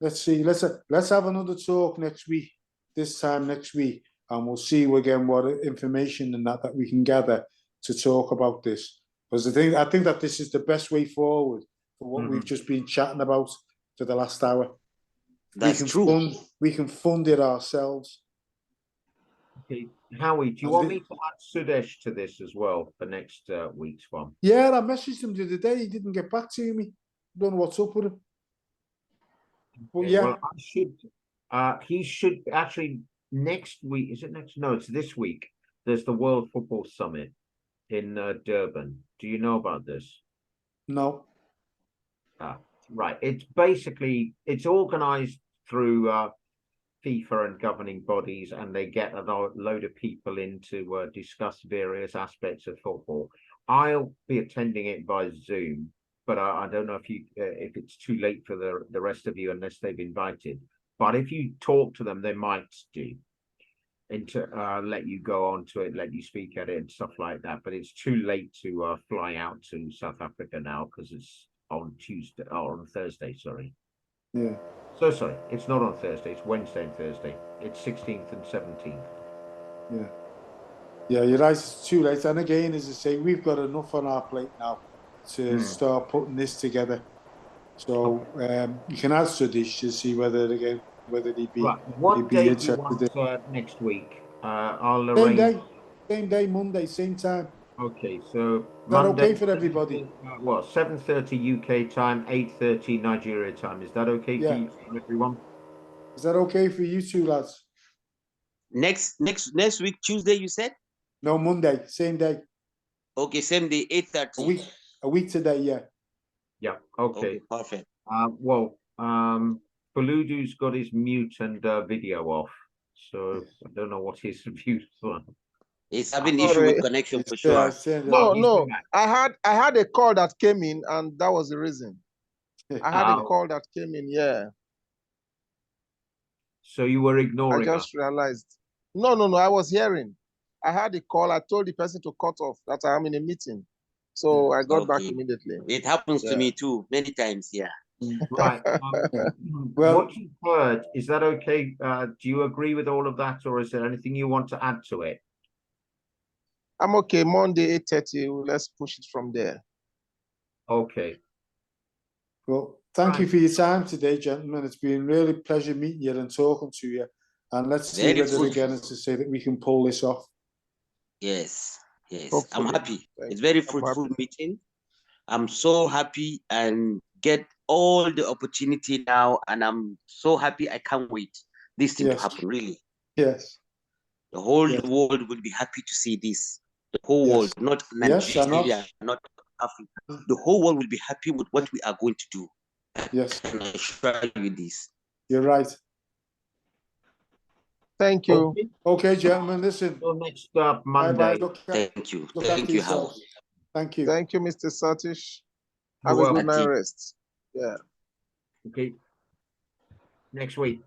[SPEAKER 3] let's see. Let's have another talk next week. This time next week, and we'll see again what information and that we can gather to talk about this. Because I think that this is the best way forward for what we've just been chatting about for the last hour.
[SPEAKER 4] That's true.
[SPEAKER 3] We can fund it ourselves.
[SPEAKER 1] Okay, Howie, do you want me to add Sudesh to this as well for next week's one?
[SPEAKER 3] Yeah, I messaged him the other day. He didn't get back to me. Don't know what's up with him. But yeah,
[SPEAKER 1] well, I should. He should actually next week. Is it next? No, it's this week. There's the World Football Summit in Durban. Do you know about this?
[SPEAKER 3] No.
[SPEAKER 1] Right. It's organized through FIFA and governing bodies, and they get a load of people in to discuss various aspects of football. I'll be attending it by Zoom, but I don't know if it's too late for the rest of you unless they've invited. But if you talk to them, they might do, and to let you go on to it, let you speak at it and stuff like that. But it's too late to fly out to South Africa now, because it's on Tuesday or on Thursday. Sorry.
[SPEAKER 3] Yeah.
[SPEAKER 1] So sorry, it's not on Thursday. It's Wednesday and Thursday. It's 16th and 17th.
[SPEAKER 3] Yeah. Yeah, you're right. It's too late. And again, as I say, we've got enough on our plate now to start putting this together. So you can add Sudesh to see whether again whether he'd be
[SPEAKER 1] Right. What
[SPEAKER 3] he'd be
[SPEAKER 1] day do you
[SPEAKER 3] interested
[SPEAKER 1] want next week? I'll
[SPEAKER 3] same
[SPEAKER 1] arrange.
[SPEAKER 3] day, Monday, same time.
[SPEAKER 1] Okay, so
[SPEAKER 3] Is that
[SPEAKER 1] Monday.
[SPEAKER 3] okay for everybody?
[SPEAKER 1] What, 7:30 UK time, 8:30 Nigeria time. Is that okay
[SPEAKER 3] Yeah.
[SPEAKER 1] for everyone?
[SPEAKER 3] Is that okay for you two lads?
[SPEAKER 4] Next week, Tuesday, you said?
[SPEAKER 3] No, Monday, same day.
[SPEAKER 4] Okay, same day, 8:30.
[SPEAKER 3] A week today, yeah.
[SPEAKER 1] Yeah. Okay.
[SPEAKER 4] Okay, perfect.
[SPEAKER 1] Well, Faludu's got his mute and video off, so I don't know what his views on.
[SPEAKER 4] He's having issue
[SPEAKER 2] Sorry.
[SPEAKER 4] with connection for
[SPEAKER 3] Yeah,
[SPEAKER 4] sure.
[SPEAKER 3] I said
[SPEAKER 2] No,
[SPEAKER 1] he's
[SPEAKER 2] no.
[SPEAKER 1] back.
[SPEAKER 2] I had a call that came in, and that was the reason. I had a call that came in. Yeah,
[SPEAKER 1] So you were
[SPEAKER 2] I
[SPEAKER 1] ignoring us.
[SPEAKER 2] just realized. No, no, no. I was hearing. I had a call. I told the person to cut off that I'm in a meeting, so I got back
[SPEAKER 4] Okay.
[SPEAKER 2] immediately.
[SPEAKER 4] It happens to
[SPEAKER 2] Yeah.
[SPEAKER 4] me too, many times, yeah.
[SPEAKER 1] Right.
[SPEAKER 3] Well-
[SPEAKER 1] what you've heard, is that okay? Do you agree with all of that, or is there anything you want to add to it?
[SPEAKER 2] I'm okay. Monday 8:30. Let's push it from there.
[SPEAKER 1] Okay.
[SPEAKER 3] Well, thank you
[SPEAKER 1] Right.
[SPEAKER 3] for your time today, gentlemen. It's been really pleasure meeting you and talking to you. And let's see
[SPEAKER 4] Very
[SPEAKER 3] whether
[SPEAKER 4] good.
[SPEAKER 3] again is to say that we can pull this off.
[SPEAKER 4] Yes, yes. I'm
[SPEAKER 2] Hopefully.
[SPEAKER 4] happy.
[SPEAKER 2] Thank
[SPEAKER 4] It's very
[SPEAKER 2] I'm
[SPEAKER 4] fruitful
[SPEAKER 2] happy.
[SPEAKER 4] meeting. I'm so happy and get all the opportunity now, and I'm so happy. I can't wait this thing to
[SPEAKER 3] Yes.
[SPEAKER 4] happen. Really,
[SPEAKER 3] Yes.
[SPEAKER 4] the whole
[SPEAKER 3] Yes.
[SPEAKER 4] world will be happy to see this. The whole
[SPEAKER 3] Yes.
[SPEAKER 4] world, not
[SPEAKER 3] Yes, and
[SPEAKER 4] Nigeria, not Africa. The whole world will be happy with what we are going to do.
[SPEAKER 3] Yes,
[SPEAKER 4] And I assure you this.
[SPEAKER 3] you're right.
[SPEAKER 2] Thank you.
[SPEAKER 1] Okay.
[SPEAKER 3] Okay, gentlemen, listen.
[SPEAKER 1] So next up Monday.
[SPEAKER 3] Bye-bye.
[SPEAKER 4] Thank you.
[SPEAKER 3] Look
[SPEAKER 4] Thank
[SPEAKER 3] after
[SPEAKER 4] you, Howard.
[SPEAKER 3] yourselves. Thank you.
[SPEAKER 2] Thank you, Mr. Satish.
[SPEAKER 1] You're
[SPEAKER 2] Have a good
[SPEAKER 1] welcome.
[SPEAKER 2] night
[SPEAKER 4] Ati.
[SPEAKER 2] rest. Yeah.
[SPEAKER 1] Okay. Next week.